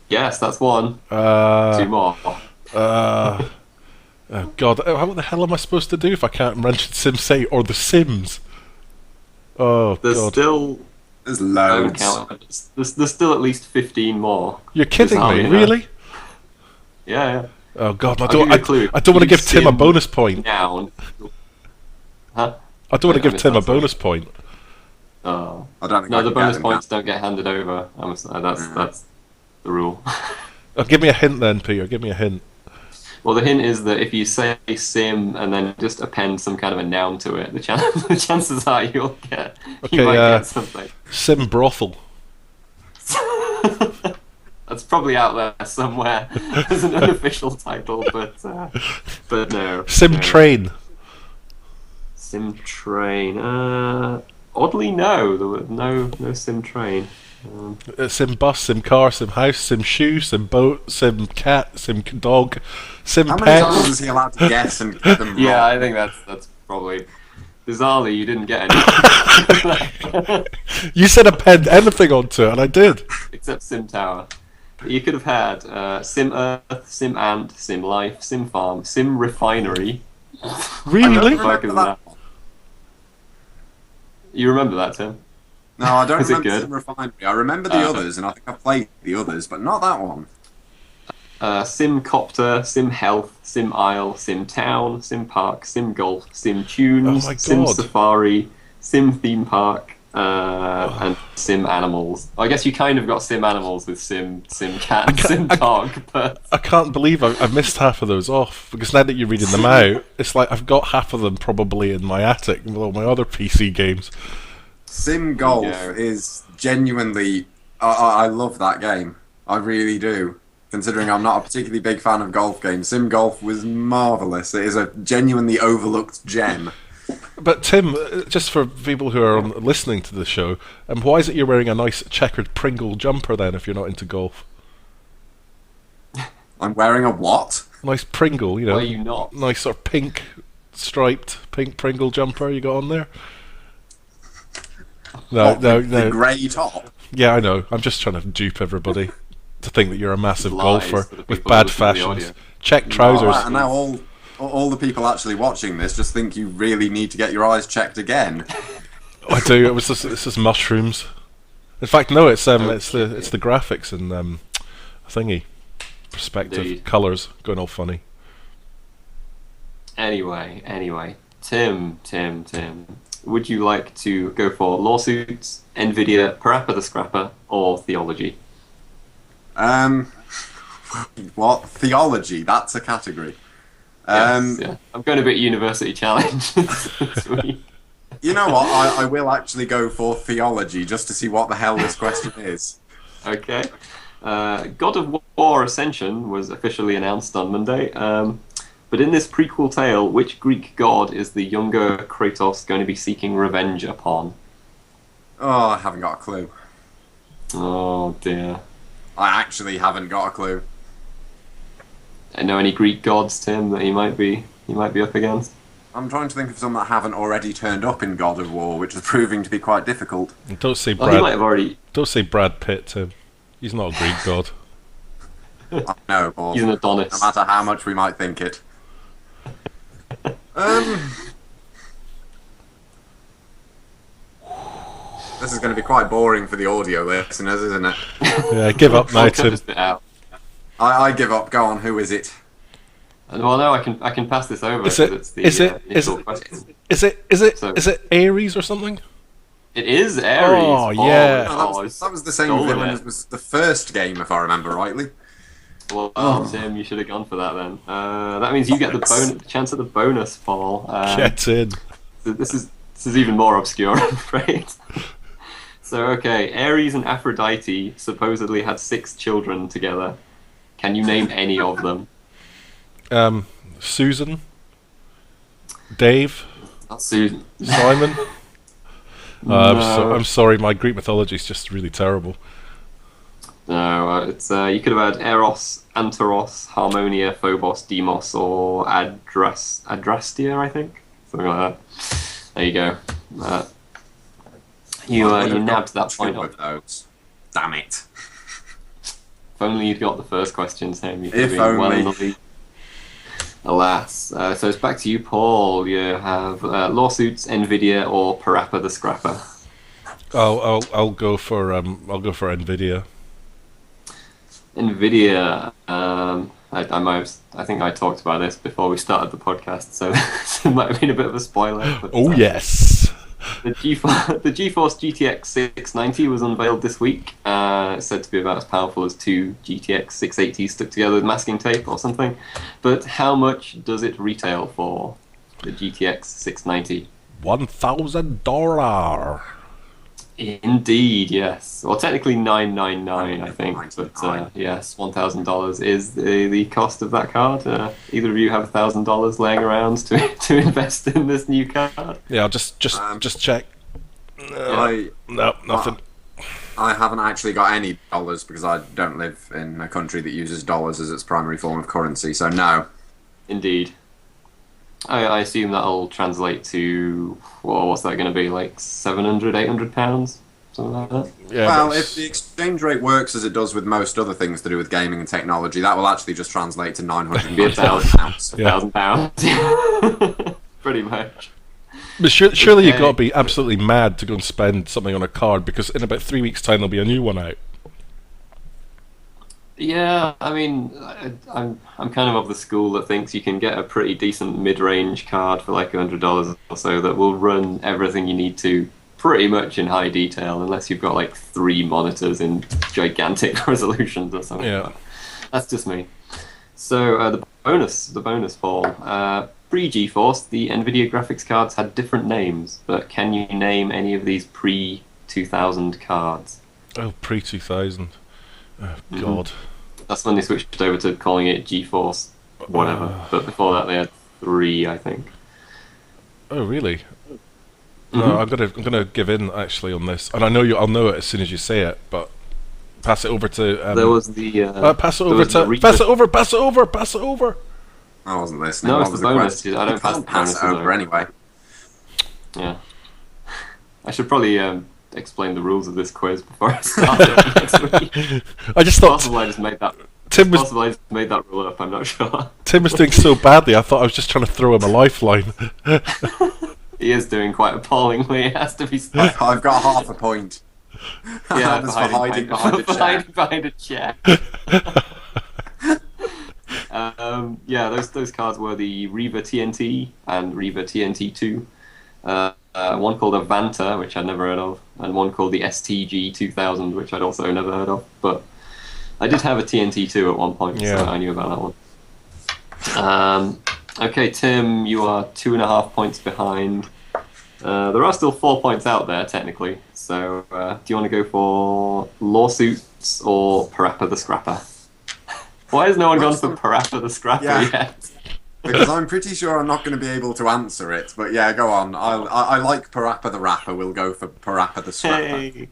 Yes, that's one. 2 more. Oh God! What the hell am I supposed to do if I can't mention Sim City or The Sims? Oh There's God! still... There's I haven't loads. counted. There's still at least 15 more. You're kidding Bizarrely me, enough. really? Yeah. Oh God! I I'll give you a clue. don't want to give Tim a Sim bonus point. Noun. Huh? I don't want to give missed Tim a that, sorry. bonus point. Oh. I don't think No, I the can get bonus them points don't get handed over. That's the rule. Oh, give me a hint then, Peter. Give me a hint. Well, the hint is that if you say sim and then just append some kind of a noun to it, the chances are you Okay, might get something. Sim Brothel. That's probably out there somewhere as an unofficial title, but no. Sim no. Train. Sim Train. Oddly, no. There was no Sim Train. Sim Bus, Sim Car, Sim House, Sim Shoe, Sim Boat, Sim Cat, Sim Dog, Sim How many times Pet. is he allowed to guess and get them wrong? Yeah, I think that's probably. Bizarrely, you didn't get any. You said append anything onto it, and I did. Except Sim Tower. You could have had Sim Earth, Sim Ant, Sim Life, Sim Farm, Sim Refinery. Really? Fuck is that? You remember that, Tim? No, I don't Is it remember good? Sim Refinery. I remember the others, and I think I played the others, but not that one. Sim Copter, Sim Health, Sim Isle, Sim Town, Sim Park, Sim Golf, Sim Tunes, Oh my Sim God. Safari, Sim Theme Park, and Sim Animals. I guess you kind of got Sim Animals with Sim Cat and Sim Dog, but I can't believe I've missed half of those off, because now that you're reading them out, it's like I've got half of them probably in my attic with all my other PC games. Sim Golf Yeah. is genuinely... I love that game. I really do. Considering I'm not a particularly big fan of golf games, Sim Golf was marvellous. It is a genuinely overlooked gem. But Tim, just for people who are listening to the show, why is it you're wearing a nice checkered Pringle jumper then if you're not into golf? I'm wearing a what? Nice Pringle, you know. were you not? Nice sort of pink striped pink Pringle jumper you got on there. No, What, no, the no. grey top? Yeah, I know. I'm just trying to dupe everybody to think that you're a massive Lies golfer for the with people bad listening to the fashions. audio. Check trousers. And now all the people actually watching this just think you really need to get your eyes checked again. I do. It's just mushrooms. In fact, no. It's the graphics and thingy perspective Indeed. colours going all funny. Anyway, Tim. Would you like to go for lawsuits, Nvidia, Parappa the Scrapper, or Theology? What? Theology, that's a category. Yes, yeah. I'm going a bit university challenge this week. You know what? I will actually go for theology just to see what the hell this question is. Okay. God of War Ascension was officially announced on Monday. But in this prequel tale, which Greek god is the younger Kratos going to be seeking revenge upon? Oh, I haven't got a clue. Oh dear. I actually haven't got a clue. I know any Greek gods, Tim, that he might be up against? I'm trying to think of some that haven't already turned up in God of War, which is proving to be quite difficult. And don't say Well, he might have already. Don't say Brad Pitt, Tim. He's not a Greek god. I know, but He's an no Adonis. matter how much we might think it. This is going to be quite boring for the audio listeners, isn't it? Yeah, give up now, I'll cut Tim. this bit out. I give up. Go on, who is it? Well, no, I can pass this over. Is it? 'cause it's the, Is it? initial question. Is it Ares or something? It is Ares. Oh, yeah. No, that was the same stolen villain it. as was the first game, if I remember rightly. Well, Tim, you should have gone for that then. That means you get the chance at the bonus, Paul. Get in. This is even more obscure, I'm afraid. So, okay, Ares and Aphrodite supposedly had 6 children together. Can you name any of them? Susan, Dave, Not Susan. Simon. No. I'm sorry, my Greek mythology is just really terrible. No, it's you could have had Eros, Anteros, Harmonia, Phobos, Deimos, or Adrastia, I think, something like that. There you go. You nabbed that point off. Those. Damn it! If only you'd got the first question, Sam. You could have If been well only. in the lead. Alas. So it's back to you, Paul. You have lawsuits, Nvidia, or Parappa the Scrapper. I'll go for Nvidia. Nvidia. I think I talked about this before we started the podcast, so it might have been a bit of a spoiler. But, Oh yes. The GeForce GTX 690 was unveiled this week. It's said to be about as powerful as 2 GTX 680s stuck together with masking tape or something. But how much does it retail for, the GTX 690? $1,000. Indeed, yes. Well, technically $999, I think. But yes, $1,000 is the cost of that card. Either of you have $1,000 laying around to invest in this new card? Yeah, I'll just check. No, nothing. I haven't actually got any dollars because I don't live in a country that uses dollars as its primary form of currency, so no. Indeed. I assume that'll translate to, well, what's that going to be, like 700, 800 pounds? Something like that? Yeah, Well, if the exchange rate works as it does with most other things to do with gaming and technology, that will actually just translate to Be £900. Yeah. £1,000. Pretty much. But surely you've Okay. got to be absolutely mad to go and spend something on a card, because in about 3 weeks' time there'll be a new one out. Yeah, I mean, I'm kind of the school that thinks you can get a pretty decent mid-range card for like $100 or so that will run everything you need to pretty much in high detail, unless you've got like 3 monitors in gigantic resolutions or something. Yeah. That's just me. So the bonus Paul. Pre-GeForce, the NVIDIA graphics cards had different names, but can you name any of these pre-2000 cards? Oh, pre-2000. Oh, God. That's when they switched over to calling it GeForce whatever. But before that, they had 3, I think. Oh, really? No, I'm gonna give in actually on this, and I know I'll know it as soon as you say it, but pass it over to. There was the. Pass it over to. Pass it over. Pass it over. Pass it over. I wasn't listening. No, What it's was the bonus. question? I don't You can't pass pass the it bonuses over over. anyway. Yeah. I should probably explain the rules of this quiz before I start it next week. I just thought Possibly I just made that. Tim was Possibly I just made that rule up. I'm not sure. Tim was doing so badly. I thought I was just trying to throw him a lifeline. He is doing quite appallingly. It has to be stopped. I've got half a point. Yeah, That's for hiding behind a for chair. hiding behind a chair. Yeah, those cards were the Reva TNT and Reva TNT2. One called Avanta, which I'd never heard of, and one called the STG 2000, which I'd also never heard of. But I did have a TNT2 at one point, Yeah. so I knew about that one. Okay, Tim, you are 2.5 points behind. There are still 4 points out there, technically. So, do you want to go for lawsuits or Parappa the Scrapper? Why has no one gone for Parappa the Scrapper Yeah. yet? Because I'm pretty sure I'm not going to be able to answer it. But yeah, go on. I like Parappa the Rapper. We'll go for Parappa the Scrapper. Hey.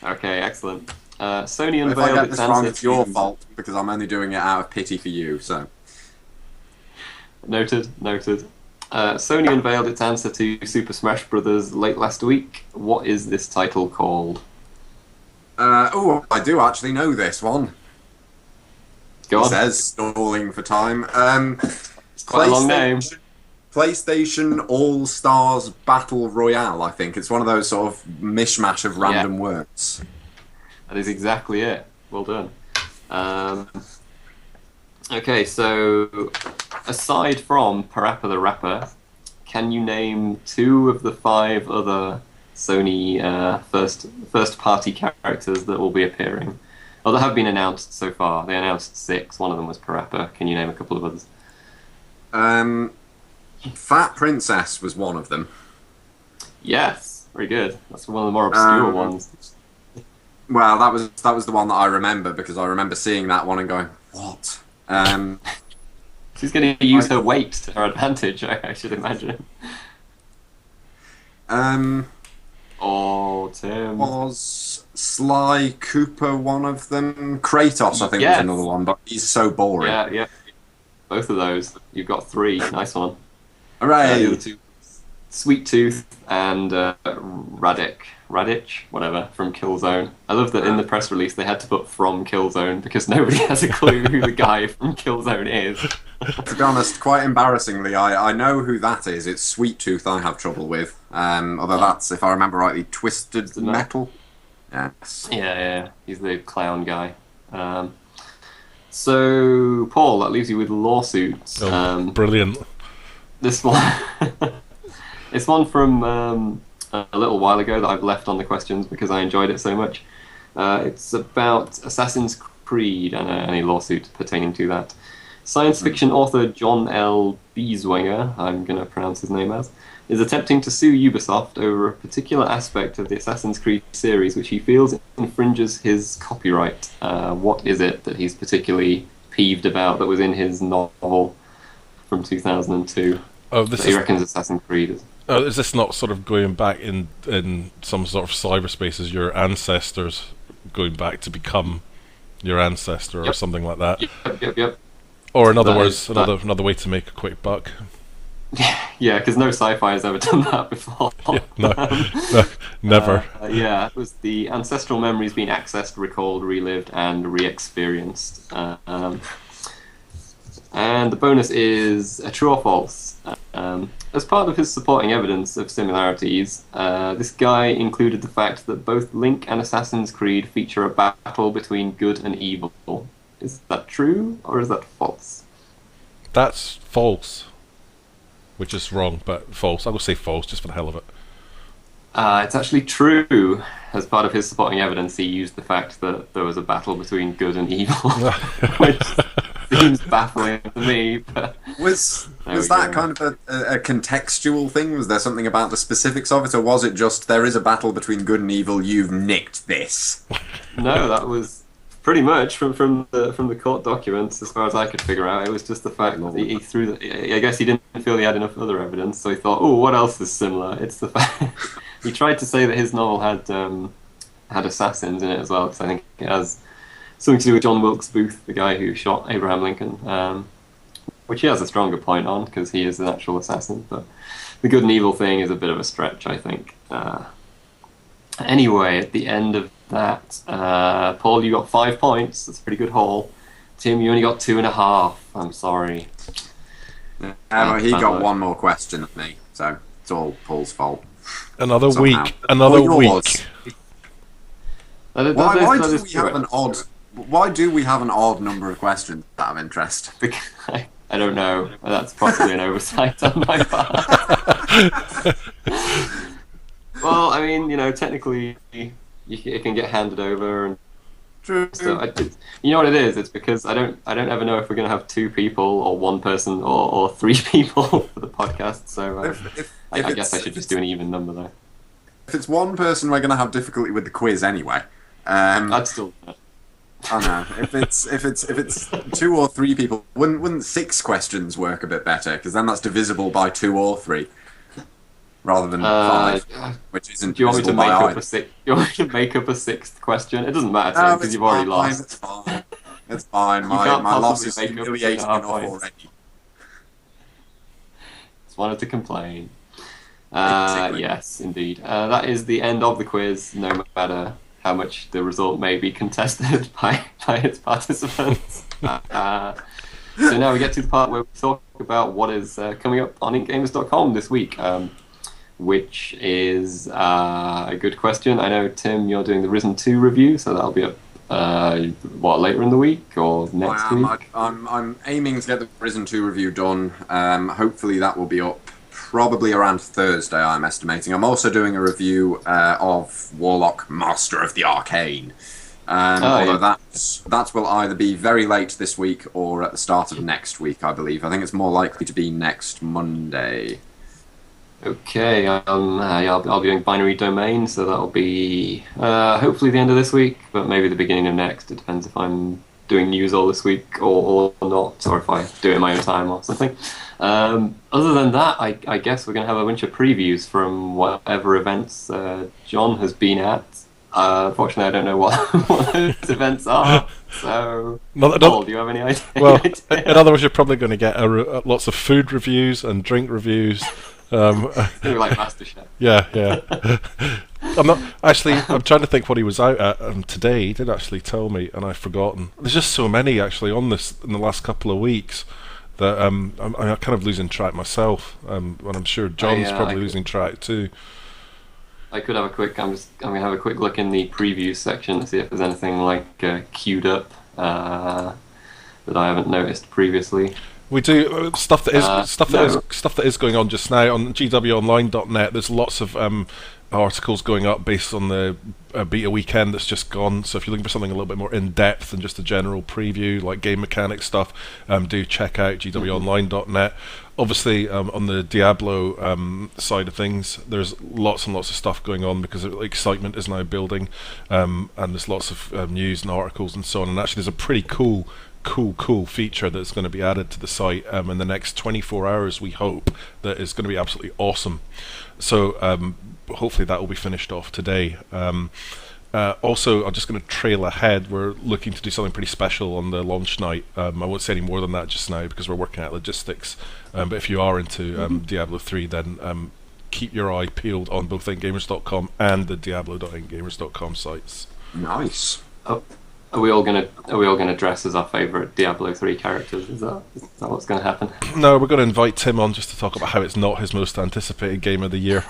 Okay, excellent. Sony If I unveiled get its this wrong, answer it's your to- fault because I'm only doing it out of pity for you. So Noted. Sony unveiled its answer to Super Smash Bros. Late last week. What is this title called? I do actually know this one. Go It on. says stalling for time. It's quite a long name. PlayStation All Stars Battle Royale. I think it's one of those sort of mishmash of random words. That is exactly it. Well done. Okay, so aside from Parappa the Rapper, can you name 2 of the 5 other Sony first party characters that will be appearing? Well, there have been announced so far. They announced 6. One of them was Parappa. Can you name a couple of others? Fat Princess was one of them. Yes, very good. That's one of the more obscure ones. Well, that was the one that I remember, because I remember seeing that one and going, "What?" She's going to use her weight to her advantage, I should imagine. Oh, Tim. Was Sly Cooper one of them? Kratos, I think, was another one, but he's so boring. Yeah. Both of those. You've got 3. Nice one. Hooray! The other 2, Sweet Tooth and Raditch, whatever, from Killzone. I love that in the press release they had to put from Killzone because nobody has a clue who the guy from Killzone is. To be honest, quite embarrassingly, I know who that is. It's Sweet Tooth I have trouble with. Although that's, if I remember rightly, Twisted Metal. Yes. Yeah. He's the clown guy. So, Paul, that leaves you with lawsuits. Brilliant. This one... It's one from a little while ago that I've left on the questions because I enjoyed it so much. It's about Assassin's Creed and any lawsuit pertaining to that. Science fiction author John L. Bieswanger, I'm going to pronounce his name as, is attempting to sue Ubisoft over a particular aspect of the Assassin's Creed series which he feels infringes his copyright. What is it that he's particularly peeved about that was in his novel from 2002? This he reckons Assassin's Creed is. Is this not sort of going back in some sort of cyberspace as your ancestors going back to become your ancestor or something like that? Yep. Or in other words, another way to make a quick buck. Yeah, because no sci-fi has ever done that before. No, never. It was the ancestral memories being accessed, recalled, relived, and re-experienced. And the bonus is a true or false. As part of his supporting evidence of similarities, this guy included the fact that both Link and Assassin's Creed feature a battle between good and evil. Is that true, or is that false? That's false. Which is wrong, but false. I'll go say false, just for the hell of it. It's actually true. As part of his supporting evidence, he used the fact that there was a battle between good and evil, which seems baffling to me. But was that kind of a contextual thing? Was there something about the specifics of it, or was it just there is a battle between good and evil? You've nicked this. No, that was pretty much from the court documents, as far as I could figure out. It was just the fact that he threw. I guess he didn't feel he had enough other evidence, so he thought, "Oh, what else is similar?" It's the fact he tried to say that his novel had assassins in it as well, because I think it has something to do with John Wilkes Booth, the guy who shot Abraham Lincoln, which he has a stronger point on because he is an actual assassin. But the good and evil thing is a bit of a stretch, I think. Anyway, at the end of that, Paul, you got 5 points. That's a pretty good haul. Tim, you only got 2.5. I'm sorry. Well, he got one more question than me, so it's all Paul's fault. Another somehow. Week. Another week. Why do we have an odd number of questions out of interest? I don't know. That's possibly an oversight on my part. Well, I mean, technically, it can get handed over, and True. so you know what it is? It's because I don't ever know if we're going to have 2 people or 1 person or 3 people for the podcast. So I guess I should just do an even number though. If it's 1 person, we're going to have difficulty with the quiz anyway. I'd still. I know. If it's 2 or 3 people, wouldn't 6 questions work a bit better? Because then that's divisible by 2 or 3, rather than 5, which isn't. Do you want me to divisible make by up either. a 6? You want me to make up a 6th question? It doesn't matter because you've already lost. It's fine. It's fine. You My can't loss possibly is make up humiliating 2.5 enough points. already. Just wanted to complain. Basically. Yes, indeed. That is the end of the quiz, no matter how much the result may be contested by its participants. So now we get to the part where we talk about what is coming up on IncGamers.com this week, which is a good question. I know, Tim, you're doing the Risen 2 review, so that'll be up, later in the week or next week? I'm aiming to get the Risen 2 review done. Hopefully that will be up probably around Thursday, I'm estimating. I'm also doing a review of Warlock Master of the Arcane, Although that will either be very late this week or at the start of next week, I believe. I think it's more likely to be next Monday. Okay, I'll be doing binary domain, so that'll be hopefully the end of this week, but maybe the beginning of next. It depends if I'm doing news all this week or not, or if I do it in my own time or something. Other than that, I guess we're going to have a bunch of previews from whatever events John has been at. Fortunately, I don't know what those events are. So, Paul, do you have any idea? Well, in other words, you're probably going to get lots of food reviews and drink reviews. It's going to be like MasterChef. Yeah. I'm trying to think what he was out at today. He did actually tell me, and I've forgotten. There's just so many actually on this in the last couple of weeks that I'm kind of losing track myself. And I'm sure John's probably losing track too. I could have a quick. I'm gonna have a quick look in the preview section to see if there's anything like queued up that I haven't noticed previously. We do stuff that is going on just now on gwonline.net. There's lots of articles going up based on the beta weekend that's just gone. So if you're looking for something a little bit more in depth than just a general preview, like game mechanic stuff, do check out gwonline.net. Obviously, on the Diablo side of things, there's lots and lots of stuff going on because excitement is now building, and there's lots of news and articles and so on. And actually, there's a pretty cool feature that's going to be added to the site in the next 24 hours, we hope, that is going to be absolutely awesome. So hopefully that will be finished off today. Also, I'm just going to trail ahead. We're looking to do something pretty special on the launch night. I won't say any more than that just now because we're working out logistics. But if you are into Diablo 3, then keep your eye peeled on both IncGamers.com and the Diablo.IncGamers.com sites. Nice. Oh. Are we all gonna dress as our favourite Diablo 3 characters? Is that what's going to happen? No, we're going to invite Tim on just to talk about how it's not his most anticipated game of the year.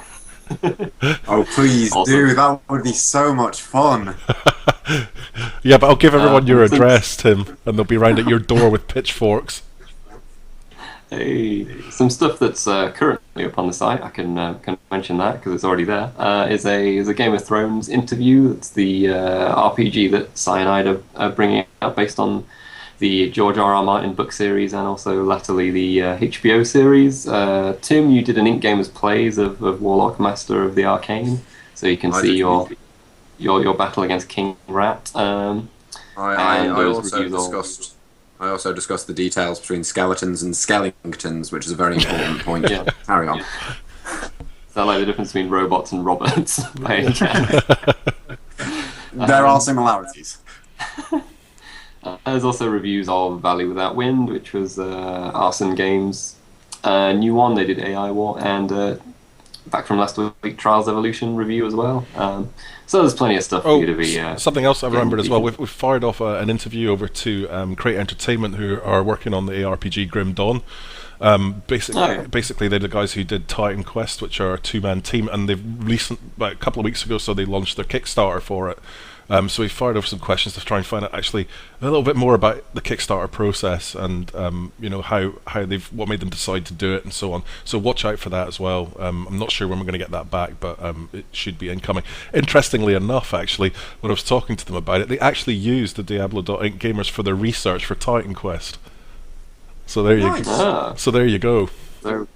Oh, please Awesome. do. That would be so much fun. Yeah, but I'll give everyone your address, Tim, and they'll be round at your door with pitchforks. Hey, some stuff that's currently up on the site. I can mention that because it's already there. Is a Game of Thrones interview. It's the RPG that Cyanide are bringing out based on the George R.R. Martin book series and also latterly the HBO series. Tim, you did an IncGamers Plays of Warlock, Master of the Arcane, so you can see your battle against King Rat. I also discussed the details between skeletons and skellingtons, which is a very important point. Yeah. Carry on. Is that like the difference between robots and robots? By any chance? There are similarities. There's also reviews of Valley Without Wind, which was Arson Games' new one. They did AI War, and back from last week, Trials Evolution review as well. So there's plenty of stuff for you to be... something else I remembered as well. We've fired off an interview over to Crate Entertainment, who are working on the ARPG Grim Dawn. Basically, they're the guys who did Titan Quest, which are a two-man team, and they've about a couple of weeks ago, so they launched their Kickstarter for it. So we fired off some questions to try and find out actually a little bit more about the Kickstarter process and how what made them decide to do it and so on. So watch out for that as well. I'm not sure when we're going to get that back, but it should be incoming. Interestingly enough, actually, when I was talking to them about it, they actually used the Diablo.Inc gamers for their research for Titan Quest. So there you go. So there you go. So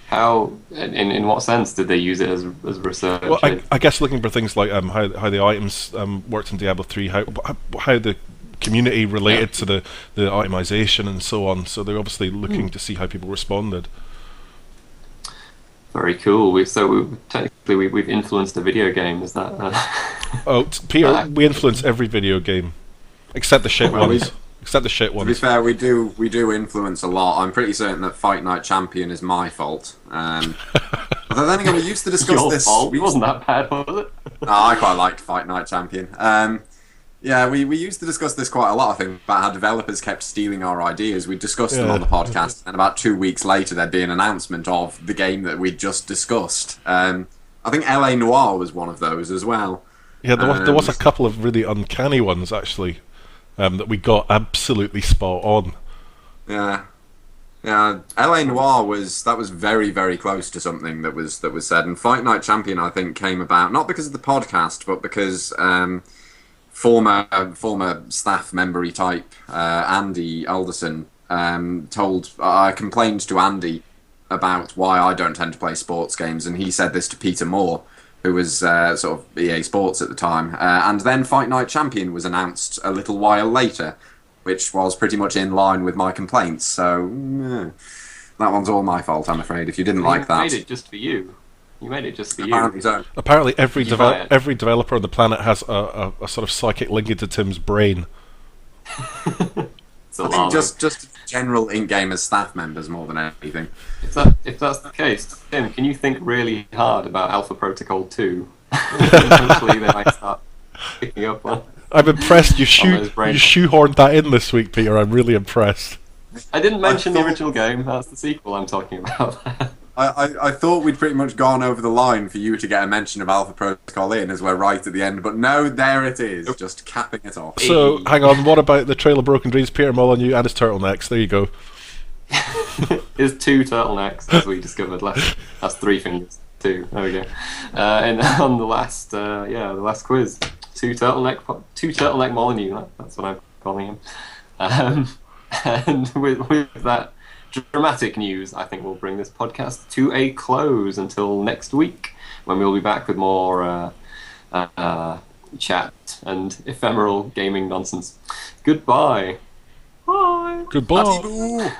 how, in what sense did they use it as research? Well, I guess looking for things like how the items worked in Diablo 3, how the community related to the itemization and so on. So they're obviously looking to see how people responded. Very cool. We've influenced a video game. Is that? Peter, we influence every video game except the shit ones. Except the shit ones. To be fair, we do influence a lot. I'm pretty certain that Fight Night Champion is my fault. Although then again, we used to discuss Your this. fault? It wasn't that bad, was it? No, I quite liked Fight Night Champion. We used to discuss this quite a lot, I think, about how developers kept stealing our ideas. We discussed them on the podcast, and about 2 weeks later, there'd be an announcement of the game that we'd just discussed. I think LA Noire was one of those as well. Yeah, there was a couple of really uncanny ones, actually. That we got absolutely spot on. Yeah, LA Noire was very, very close to something that was said. And Fight Night Champion, I think, came about not because of the podcast, but because former staff member-y type, Andy Alderson, complained to Andy about why I don't tend to play sports games, and he said this to Peter Moore, who was sort of EA Sports at the time. And then Fight Night Champion was announced a little while later, which was pretty much in line with my complaints. So that one's all my fault, I'm afraid, if you didn't like that. You made it just for you. You made it just for Apparently you. so. Apparently, every developer on the planet has a sort of psychic link into Tim's brain. It's I think alarming. just general IncGamers staff members more than anything. If that's the case, Tim, can you think really hard about Alpha Protocol 2? Eventually, they might start picking up on. I'm impressed. You those brain- shoehorned that in this week, Peter. I'm really impressed. I didn't mention the original game. That's the sequel I'm talking about. I thought we'd pretty much gone over the line for you to get a mention of Alpha Protocol in, as we're right at the end, but no, there it is, just capping it off. So, hang on. What about the Trail of Broken Dreams? Peter Molyneux and his turtlenecks. There you go. There's 2 turtlenecks, as we discovered last. That's 3 fingers. 2. There we go. And on the last quiz, 2 turtleneck Molyneux. That's what I'm calling him. And with that dramatic news, I think we'll bring this podcast to a close until next week, when we'll be back with more chat and ephemeral gaming nonsense. Goodbye. Bye. Goodbye. Adieu.